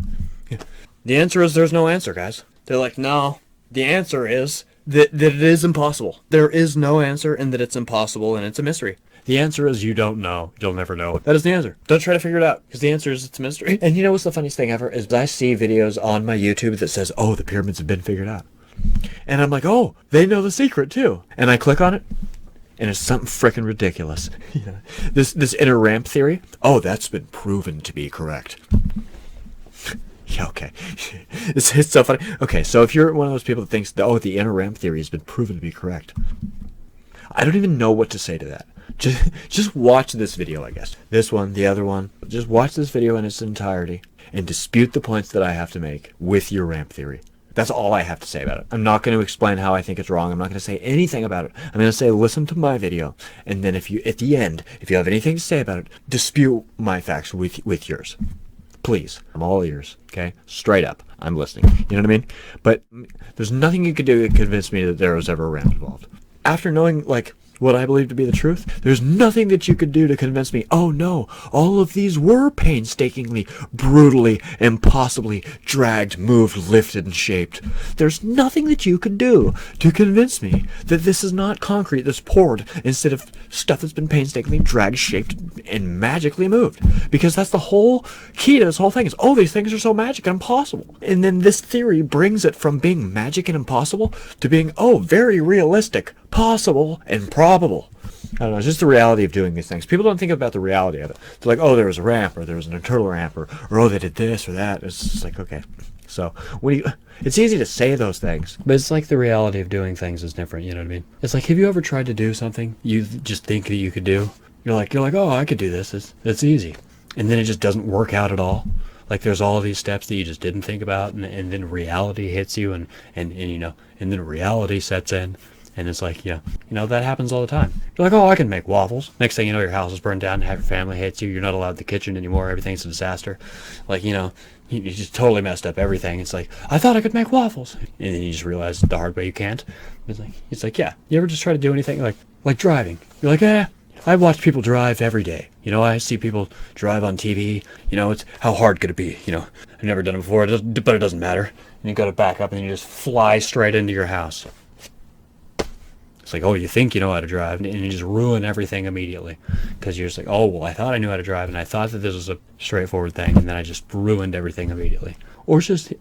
The answer is there's no answer, guys. They're like, no, the answer is that it is impossible. There is no answer and that it's impossible and it's a mystery. The answer is you don't know. You'll never know. That is the answer. Don't try to figure it out because the answer is it's a mystery. And you know what's the funniest thing ever is I see videos on my YouTube that says, oh, the pyramids have been figured out. And I'm like, oh, they know the secret too. And I click on it and it's something freaking ridiculous. Yeah. This inner ramp theory, oh, that's been proven to be correct. Yeah, okay. It's so funny. Okay, so if you're one of those people that thinks, oh, the inner ramp theory has been proven to be correct, I don't even know what to say to that. Just watch this video, I guess. This one, the other one. Just watch this video in its entirety and dispute the points that I have to make with your ramp theory. That's all I have to say about it. I'm not going to explain how I think it's wrong. I'm not going to say anything about it. I'm going to say, listen to my video. And then if you, at the end, if you have anything to say about it, dispute my facts with yours. Please. I'm all ears. Okay? Straight up. I'm listening. You know what I mean? But there's nothing you could do to convince me that there was ever a ramp involved. After knowing, like, what I believe to be the truth, there's nothing that you could do to convince me, oh no, all of these were painstakingly, brutally, impossibly dragged, moved, lifted, and shaped. There's nothing that you could do to convince me that this is not concrete that's poured instead of stuff that's been painstakingly dragged, shaped, and magically moved. Because that's the whole key to this whole thing is, oh, these things are so magic and impossible. And then this theory brings it from being magic and impossible to being, oh, very realistic, possible, and probable. I don't know, it's just the reality of doing these things. People don't think about the reality of it. They're like, oh, there was a ramp, or there was an internal ramp, or oh, they did this or that. It's just like, okay. So, it's easy to say those things, but it's like the reality of doing things is different, you know what I mean? It's like, have you ever tried to do something you just think that you could do? You're like, oh, I could do this. It's easy. And then it just doesn't work out at all. Like there's all these steps that you just didn't think about, and then reality hits you, and you know, and then reality sets in. And it's like, yeah, you know, that happens all the time. You're like, oh, I can make waffles. Next thing you know, your house is burned down and half your family hates you. You're not allowed in the kitchen anymore. Everything's a disaster. Like, you know, you just totally messed up everything. It's like, I thought I could make waffles. And then you just realize the hard way you can't. It's like, yeah, you ever just try to do anything like driving? You're like, I watch people drive every day. You know, I see people drive on TV. You know, it's how hard could it be? You know, I've never done it before, but it doesn't matter. And you got to back up and you just fly straight into your house. It's like, oh, you think you know how to drive, and you just ruin everything immediately because you're just like, oh, well, I thought I knew how to drive, and I thought that this was a straightforward thing, and then I just ruined everything immediately. Or just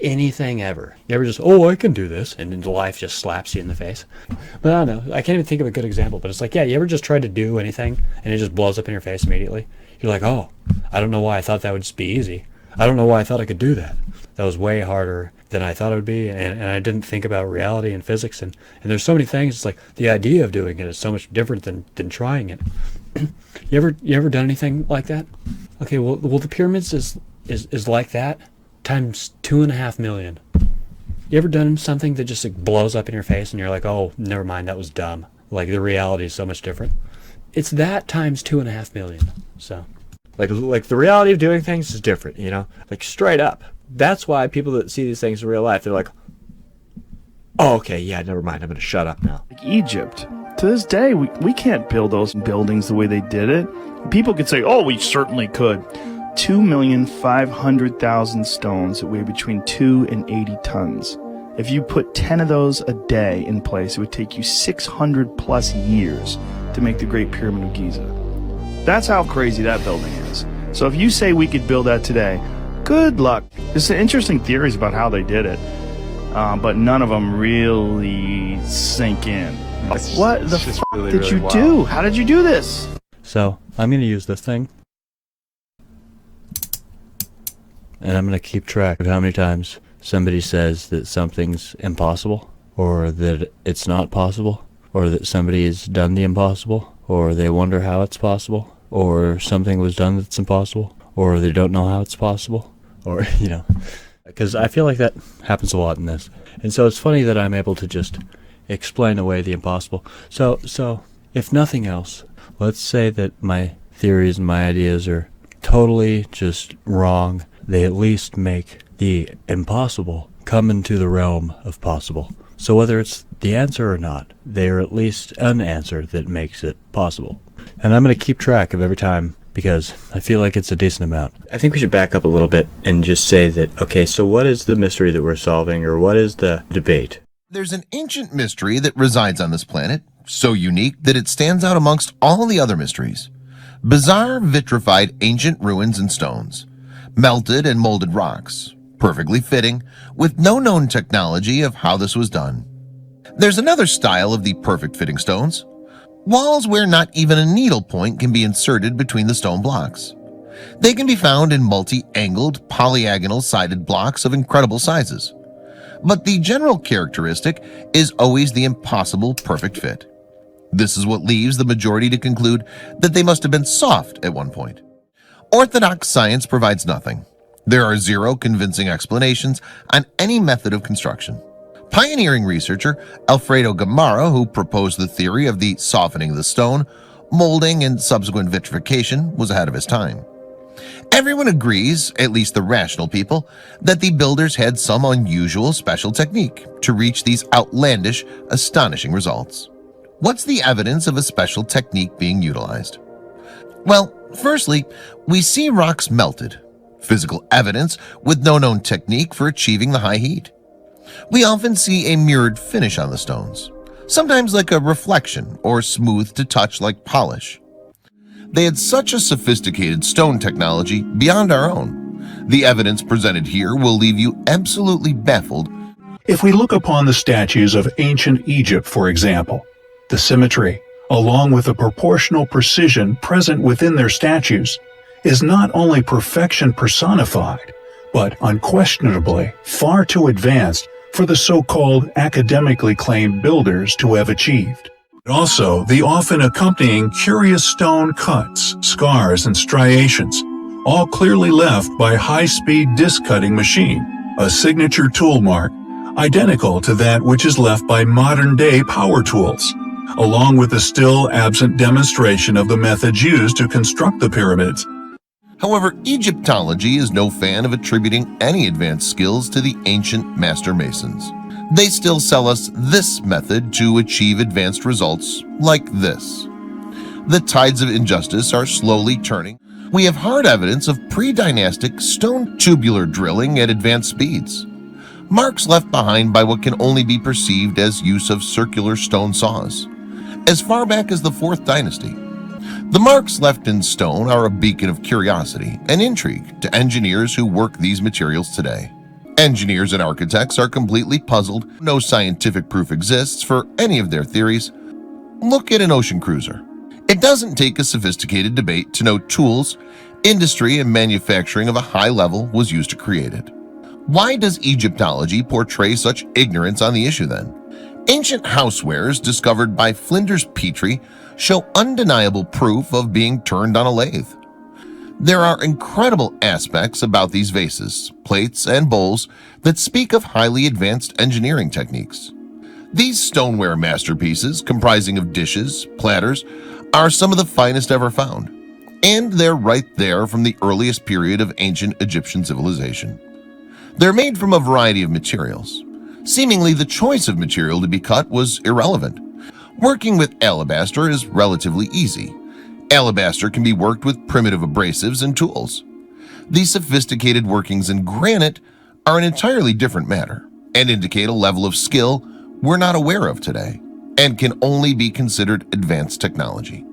anything ever. You ever just, oh, I can do this, and then life just slaps you in the face. But I don't know. I can't even think of a good example, but it's like, yeah, you ever just tried to do anything, and it just blows up in your face immediately? You're like, oh, I don't know why I thought that would just be easy. I don't know why I thought I could do that. That was way harder than I thought it would be, and I didn't think about reality and physics, and there's so many things. It's like the idea of doing it is so much different than trying it. You ever done anything like that? Okay, well the pyramids is like that times 2.5 million. You ever done something that just like blows up in your face and you're like, oh, never mind, that was dumb. Like the reality is so much different. It's that times 2.5 million. So like the reality of doing things is different, you know, like straight up. That's why people that see these things in real life, they're like, oh, okay, yeah, never mind, I'm going to shut up now. Like Egypt, to this day, we can't build those buildings the way they did it. People could say, oh, we certainly could. 2,500,000 stones that weigh between 2 and 80 tons. If you put 10 of those a day in place, it would take you 600 plus years to make the Great Pyramid of Giza. That's how crazy that building is. So if you say we could build that today, good luck. There's some interesting theories about how they did it, but none of them really sink in. Like, what the fuck did you do? How did you do this? So I'm going to use this thing, and I'm going to keep track of how many times somebody says that something's impossible, or that it's not possible, or that somebody has done the impossible, or they wonder how it's possible, or something was done that's impossible, or they don't know how it's possible, or, you know, because I feel like that happens a lot in this. And so it's funny that I'm able to just explain away the impossible. So if nothing else, let's say that my theories and my ideas are totally just wrong. They at least make the impossible come into the realm of possible. So whether it's the answer or not, they are at least an answer that makes it possible. And I'm going to keep track of every time, because I feel like it's a decent amount. I think we should back up a little bit and just say that, okay, so what is the mystery that we're solving, or what is the debate? There's an ancient mystery that resides on this planet, so unique that it stands out amongst all the other mysteries. Bizarre vitrified ancient ruins and stones, melted and molded rocks, perfectly fitting, with no known technology of how this was done. There's another style of the perfect fitting stones. Walls where not even a needle point can be inserted between the stone blocks. They can be found in multi-angled, polyagonal-sided blocks of incredible sizes. But the general characteristic is always the impossible perfect fit. This is what leaves the majority to conclude that they must have been soft at one point. Orthodox science provides nothing. There are zero convincing explanations on any method of construction. Pioneering researcher Alfredo Gamarra, who proposed the theory of the softening of the stone, molding, and subsequent vitrification, was ahead of his time. Everyone agrees, at least the rational people, that the builders had some unusual special technique to reach these outlandish, astonishing results. What's the evidence of a special technique being utilized? Well, firstly, we see rocks melted, physical evidence with no known technique for achieving the high heat. We often see a mirrored finish on the stones, sometimes like a reflection or smooth to touch like polish. They had such a sophisticated stone technology beyond our own. The evidence presented here will leave you absolutely baffled. If we look upon the statues of ancient Egypt, for example, the symmetry, along with the proportional precision present within their statues, is not only perfection personified, but unquestionably far too advanced for the so-called academically claimed builders to have achieved. Also, the often accompanying curious stone cuts, scars, and striations, all clearly left by high-speed disc-cutting machine, a signature tool mark, identical to that which is left by modern-day power tools, along with the still absent demonstration of the methods used to construct the pyramids. However, Egyptology is no fan of attributing any advanced skills to the ancient master masons. They still sell us this method to achieve advanced results, like this. The tides of injustice are slowly turning. We have hard evidence of pre-dynastic stone tubular drilling at advanced speeds. Marks left behind by what can only be perceived as use of circular stone saws, as far back as the 4th dynasty. The marks left in stone are a beacon of curiosity and intrigue to engineers who work these materials today. Engineers and architects are completely puzzled. No scientific proof exists for any of their theories. Look at an ocean cruiser. It doesn't take a sophisticated debate to know tools, industry, and manufacturing of a high level was used to create it. Why does Egyptology portray such ignorance on the issue then? Ancient housewares discovered by Flinders Petrie show undeniable proof of being turned on a lathe. There are incredible aspects about these vases, plates, and bowls that speak of highly advanced engineering techniques. These stoneware masterpieces, comprising of dishes, platters, are some of the finest ever found, and they're right there from the earliest period of ancient Egyptian civilization. They're made from a variety of materials. Seemingly, the choice of material to be cut was irrelevant. Working with alabaster is relatively easy. Alabaster can be worked with primitive abrasives and tools. The sophisticated workings in granite are an entirely different matter and indicate a level of skill we're not aware of today and can only be considered advanced technology.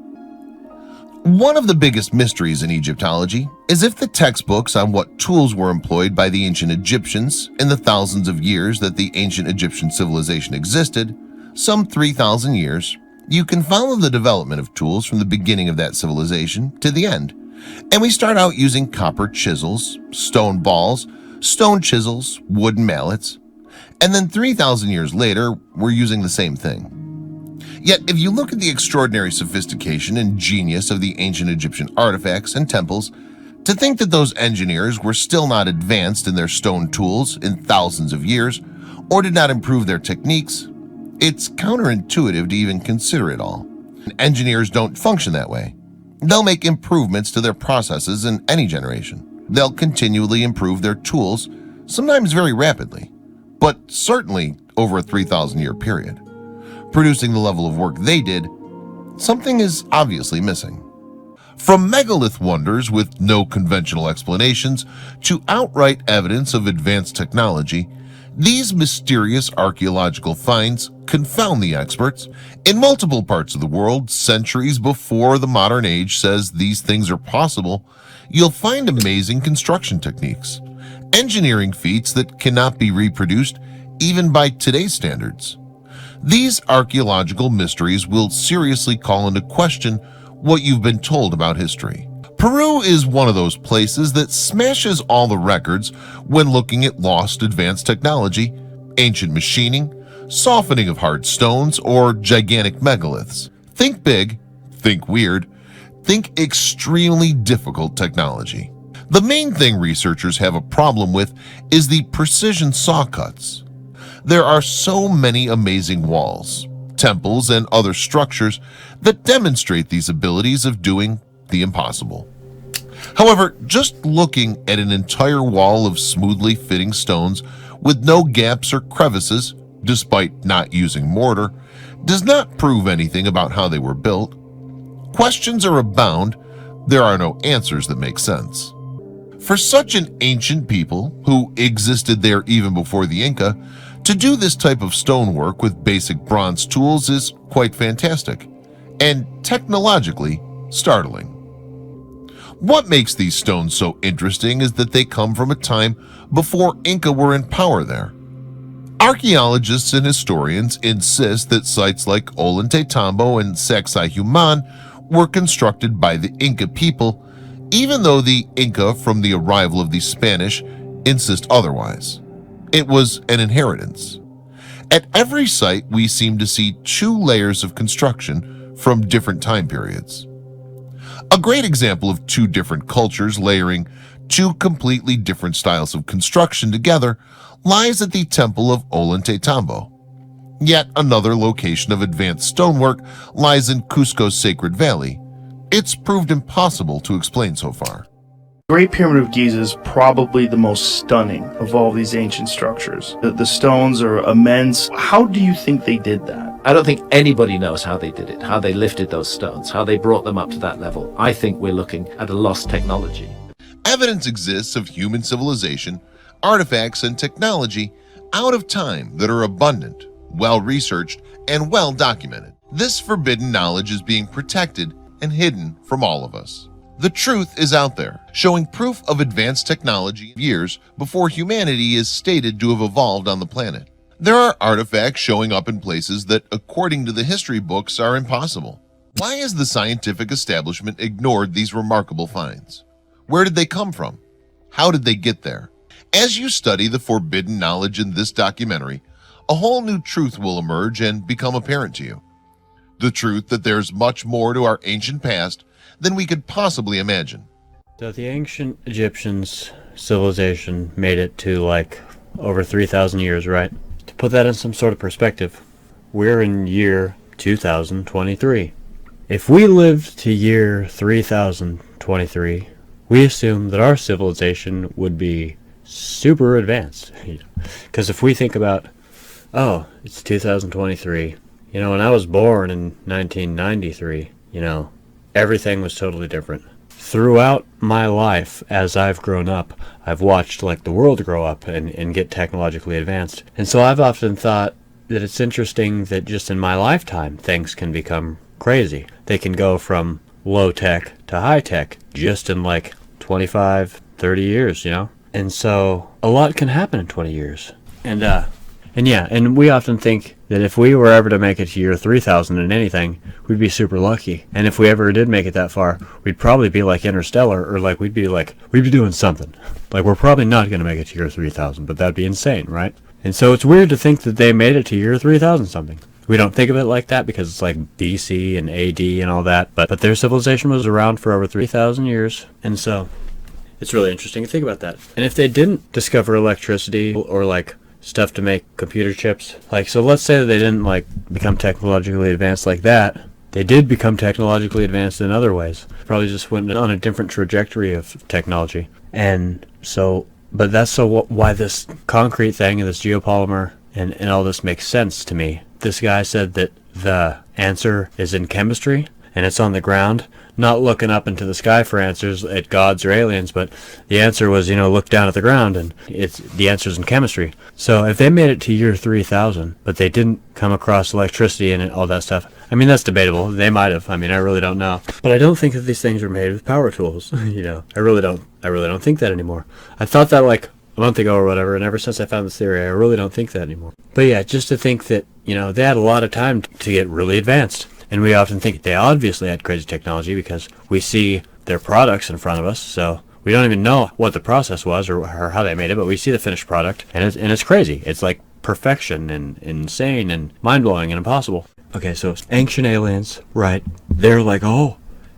One of the biggest mysteries in Egyptology is if the textbooks on what tools were employed by the ancient Egyptians in the thousands of years that the ancient Egyptian civilization existed, some 3,000 years, You can follow the development of tools from the beginning of that civilization to the end. And we start out using copper chisels, stone balls, stone chisels, wooden mallets, and then 3,000 years later, we're using the same thing. Yet, if you look at the extraordinary sophistication and genius of the ancient Egyptian artifacts and temples, to think that those engineers were still not advanced in their stone tools in thousands of years, or did not improve their techniques, it's counterintuitive to even consider it all. Engineers don't function that way. They'll make improvements to their processes in any generation. They'll continually improve their tools, sometimes very rapidly, but certainly over a 3,000-year period. Producing the level of work they did, something is obviously missing. From megalith wonders with no conventional explanations to outright evidence of advanced technology, these mysterious archaeological finds confound the experts. In multiple parts of the world, centuries before the modern age says these things are possible, you'll find amazing construction techniques, engineering feats that cannot be reproduced even by today's standards. These archaeological mysteries will seriously call into question what you've been told about history. Peru is one of those places that smashes all the records when looking at lost advanced technology, ancient machining, softening of hard stones, or gigantic megaliths. Think big, think weird, think extremely difficult technology. The main thing researchers have a problem with is the precision saw cuts. There are so many amazing walls, temples, and other structures that demonstrate these abilities of doing the impossible. However, just looking at an entire wall of smoothly fitting stones with no gaps or crevices, despite not using mortar, does not prove anything about how they were built. Questions are abound, there are no answers that make sense. For such an ancient people, who existed there even before the Inca, to do this type of stonework with basic bronze tools is quite fantastic, and technologically startling. What makes these stones so interesting is that they come from a time before Inca were in power there. Archaeologists and historians insist that sites like Ollantaytambo and Sacsayhuaman were constructed by the Inca people, even though the Inca from the arrival of the Spanish insist otherwise. It was an inheritance. At every site we seem to see 2 layers of construction from different time periods. A great example of 2 different cultures layering 2 completely different styles of construction together lies at the Temple of Ollantaytambo. Yet another location of advanced stonework lies in Cusco's Sacred Valley. It's proved impossible to explain so far. The Great Pyramid of Giza is probably the most stunning of all these ancient structures. The stones are immense. How do you think they did that? I don't think anybody knows how they did it, how they lifted those stones, how they brought them up to that level. I think we're looking at a lost technology. Evidence exists of human civilization, artifacts, and technology out of time that are abundant, well-researched, and well-documented. This forbidden knowledge is being protected and hidden from all of us. The truth is out there, showing proof of advanced technology years before humanity is stated to have evolved on the planet. There are artifacts showing up in places that, according to the history books, are impossible. Why has the scientific establishment ignored these remarkable finds? Where did they come from? How did they get there? As you study the forbidden knowledge in this documentary, a whole new truth will emerge and become apparent to you. The truth that there's much more to our ancient past than we could possibly imagine. So the ancient Egyptians' civilization made it to like over 3,000 years, right? To put that in some sort of perspective, we're in year 2023. If we lived to year 3023, we assume that our civilization would be super advanced. Because if we think about, oh, it's 2023, when I was born in 1993, everything was totally different. Throughout my life, as I've grown up, I've watched the world grow up and get technologically advanced. And so I've often thought that it's interesting that just in my lifetime, things can become crazy. They can go from low tech to high tech just in 25, 30 years, And so a lot can happen in 20 years. And And yeah, and we often think that if we were ever to make it to year 3000 in anything, we'd be super lucky. And if we ever did make it that far, we'd probably be like Interstellar, or like we'd be doing something. Like, we're probably not going to make it to year 3000, but that'd be insane, right? And so it's weird to think that they made it to year 3000 something. We don't think of it like that because it's like BC and AD and all that, but their civilization was around for over 3,000 years. And so it's really interesting to think about that. And if they didn't discover electricity or like stuff to make computer chips, like, so let's say that they didn't like become technologically advanced like that, they did become technologically advanced in other ways. Probably just went on a different trajectory of technology. And so, but that's so why this concrete thing and this geopolymer and all this makes sense to me. This guy said that the answer is in chemistry and it's on the ground, not looking up into the sky for answers at gods or aliens, but the answer was, look down at the ground, and the answer's in chemistry. So if they made it to year 3000, but they didn't come across electricity and all that stuff, I mean, that's debatable. They might have. I mean, I really don't know. But I don't think that these things are made with power tools. I really don't think that anymore. I thought that like a month ago or whatever, and ever since I found this theory, I really don't think that anymore. But yeah, just to think that, they had a lot of time to get really advanced. And we often think they obviously had crazy technology because we see their products in front of us, so we don't even know what the process was or how they made it, but we see the finished product, and it's crazy. It's like perfection and insane and mind-blowing and impossible. Okay, so ancient aliens, right? They're like, oh,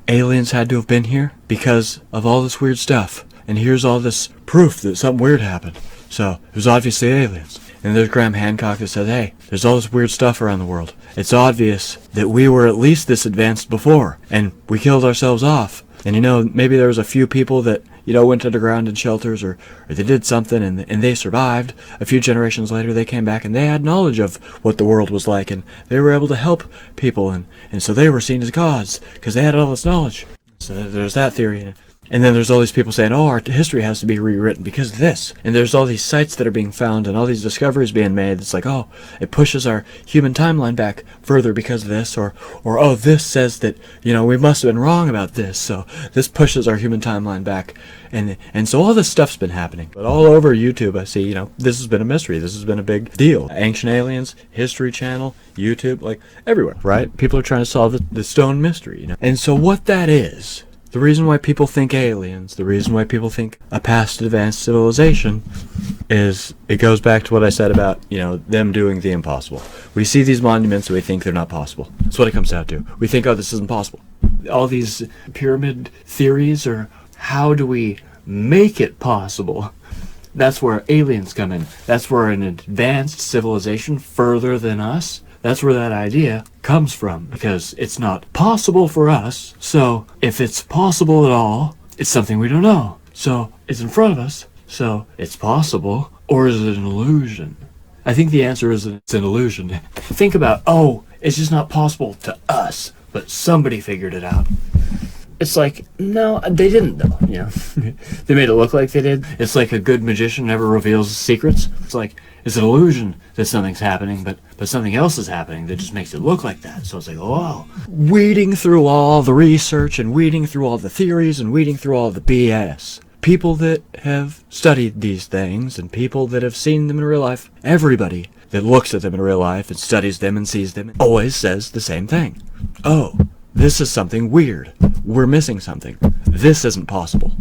aliens had to have been here because of all this weird stuff. And here's all this proof that something weird happened. So it was obviously aliens. And there's Graham Hancock that said, hey, there's all this weird stuff around the world. It's obvious that we were at least this advanced before, and we killed ourselves off. And maybe there was a few people that, went underground in shelters or they did something and they survived. A few generations later they came back and they had knowledge of what the world was like, and they were able to help people, and so they were seen as gods because they had all this knowledge. So there's that theory. And then there's all these people saying, oh, our history has to be rewritten because of this. And there's all these sites that are being found and all these discoveries being made. It's like, oh, it pushes our human timeline back further because of this. Or oh, this says that, we must have been wrong about this. So this pushes our human timeline back. And so all this stuff's been happening. But all over YouTube, I see, this has been a mystery. This has been a big deal. Ancient Aliens, History Channel, YouTube, like everywhere, right? People are trying to solve the stone mystery, And so what that is, the reason why people think aliens, the reason why people think a past advanced civilization is, it goes back to what I said about, them doing the impossible. We see these monuments and we think they're not possible. That's what it comes down to. We think, oh, this isn't possible. All these pyramid theories are, how do we make it possible? That's where aliens come in. That's where an advanced civilization further than us, that's where that idea comes from, because it's not possible for us. So if it's possible at all, it's something we don't know. So it's in front of us, so it's possible. Or is it an illusion? I think the answer is it's an illusion. Think about, oh, it's just not possible to us, but somebody figured it out. It's like, no, they didn't though, They made it look like they did. It's like a good magician never reveals his secrets. It's like, it's an illusion that something's happening, but something else is happening that just makes it look like that. So it's like, oh, weeding through all the research and weeding through all the theories and weeding through all the BS. People that have studied these things and people that have seen them in real life, everybody that looks at them in real life and studies them and sees them always says the same thing. Oh, this is something weird. We're missing something. This isn't possible.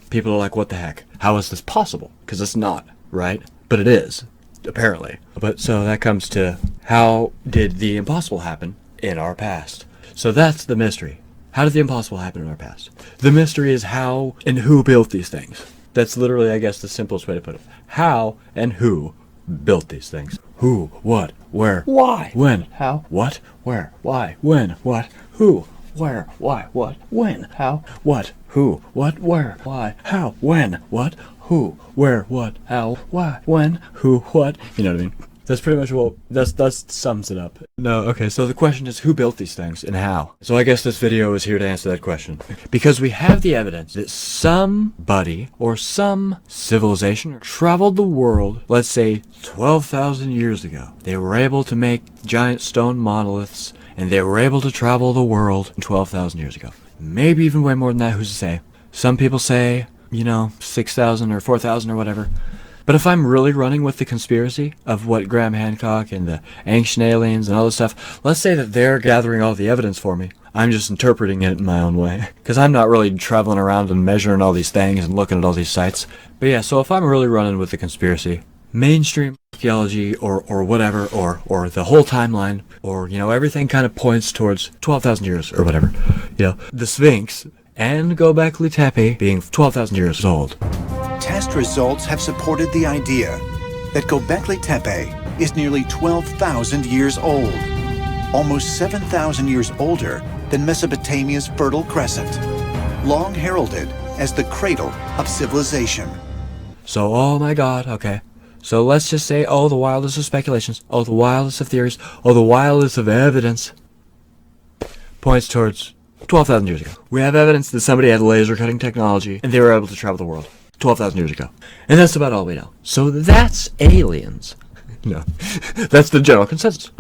People are like, what the heck? How is this possible? Because it's not, right? But it is, apparently. But so that comes to, how did the impossible happen in our past? So that's the mystery. How did the impossible happen in our past? The mystery is how and who built these things. That's literally, I guess, the simplest way to put it. How and who built these things. Who, what, where, why, when, how, what, where, why, when, what, who, where, why, what, when, how, what, who, what, where, why, how, when, what, who, where, what, how, why, when, who, what. You know what I mean? That's pretty much what, that sums it up. No, okay, so the question is, who built these things and how? So I guess this video is here to answer that question. Because we have the evidence that somebody or some civilization traveled the world, let's say 12,000 years ago. They were able to make giant stone monoliths, and they were able to travel the world 12,000 years ago. Maybe even way more than that, who's to say? Some people say, 6,000 or 4,000 or whatever. But if I'm really running with the conspiracy of what Graham Hancock and the ancient aliens and all this stuff, let's say that they're gathering all the evidence for me. I'm just interpreting it in my own way. Because I'm not really traveling around and measuring all these things and looking at all these sites. But yeah, so if I'm really running with the conspiracy, mainstream archaeology or whatever, or the whole timeline, or, you know, everything kind of points towards 12,000 years or whatever. You know, the Sphinx and Göbekli Tepe being 12,000 years old. Test results have supported the idea that Göbekli Tepe is nearly 12,000 years old, almost 7,000 years older than Mesopotamia's Fertile Crescent, long heralded as the cradle of civilization. So, oh my god, okay. So let's just say, oh, the wildest of speculations, oh, the wildest of theories, oh, the wildest of evidence points towards 12,000 years ago. We have evidence that somebody had laser cutting technology and they were able to travel the world 12,000 years ago. And that's about all we know. So that's aliens. No, that's the general consensus.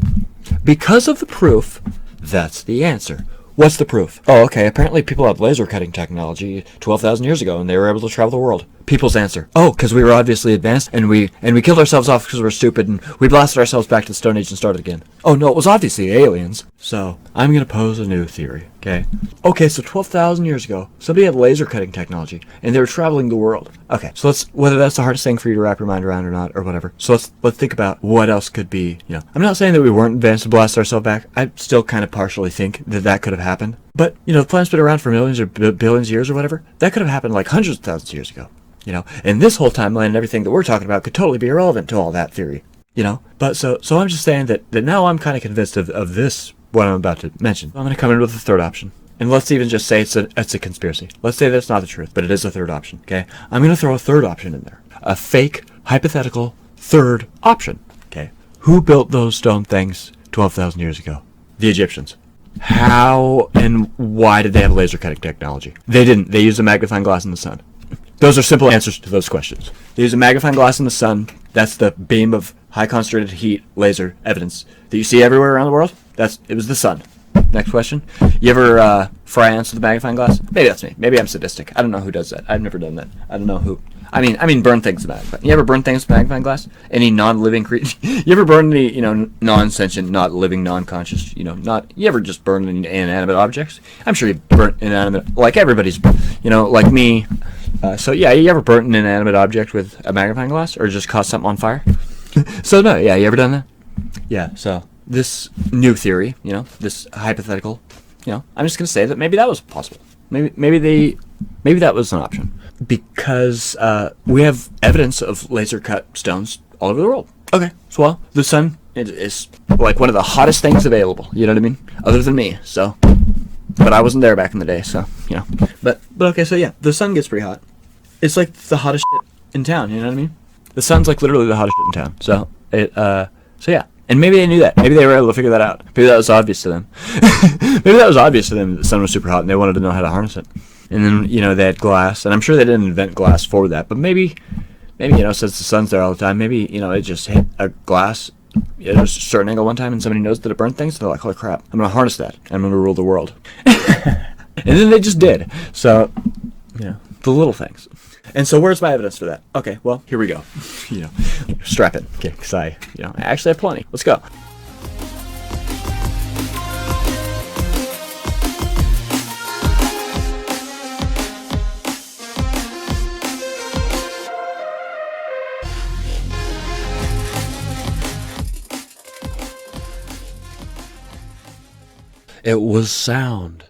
Because of the proof, that's the answer. What's the proof? Oh, okay, apparently people had laser cutting technology 12,000 years ago and they were able to travel the world. People's answer. Oh, because we were obviously advanced and we killed ourselves off because we were stupid and we blasted ourselves back to the Stone Age and started again. Oh no, it was obviously aliens. So, I'm going to pose a new theory, okay? Okay, so 12,000 years ago, somebody had laser cutting technology and they were traveling the world. Okay, so whether that's the hardest thing for you to wrap your mind around or not, or whatever. So let's think about what else could be, you know. I'm not saying that we weren't advanced to blast ourselves back. I still kind of partially think that could have happened. But, you know, the planet's been around for millions or billions of years or whatever. That could have happened like hundreds of thousands of years ago. You know, and this whole timeline and everything that we're talking about could totally be irrelevant to all that theory, you know. But so I'm just saying that now I'm kind of convinced of this, what I'm about to mention. I'm going to come in with a third option. And let's even just say it's a conspiracy. Let's say that's not the truth, but it is a third option, okay? I'm going to throw a third option in there. A fake, hypothetical third option, okay? Who built those stone things 12,000 years ago? The Egyptians. How and why did they have laser cutting technology? They didn't. They used a magnifying glass in the sun. Those are simple answers to those questions. They use a magnifying glass in the sun. That's the beam of high concentrated heat laser evidence that you see everywhere around the world. It was the sun. Next question. You ever fry ants with a magnifying glass? Maybe that's me. Maybe I'm sadistic. I don't know who does that. I've never done that. I don't know who. I mean burn things with that. You ever burn things with a magnifying glass? Any non-living creature? You ever burn any, you know, non-sentient, not living, non-conscious, you know, you ever just burn inanimate objects? I'm sure you burnt inanimate, like everybody's, you know, like me. So yeah, you ever burnt an inanimate object with a magnifying glass, or just caught something on fire? So no, yeah, you ever done that? Yeah. So this new theory, you know, this hypothetical, you know, I'm just gonna say that maybe that was possible. Maybe that was an option because we have evidence of laser cut stones all over the world. Okay, so well, the sun is like one of the hottest things available. You know what I mean? Other than me, so. But I wasn't there back in the day, so, you know. But okay, so yeah, the sun gets pretty hot. It's like the hottest shit in town, you know what I mean? The sun's like literally the hottest shit in town. So yeah. And maybe they knew that. Maybe they were able to figure that out. Maybe that was obvious to them. Maybe that was obvious to them that the sun was super hot and they wanted to know how to harness it. And then, you know, they had glass. And I'm sure they didn't invent glass for that. But maybe, you know, since the sun's there all the time, maybe, you know, it just hit a glass at a certain angle one time and somebody knows that it burned things. So they're like, holy crap, I'm going to harness that. I'm going to rule the world. And then they just did. So, you know, the little things. And so where's my evidence for that? Okay, well, here we go. You know, strap it. Okay, because I actually have plenty. Let's go. It was sound.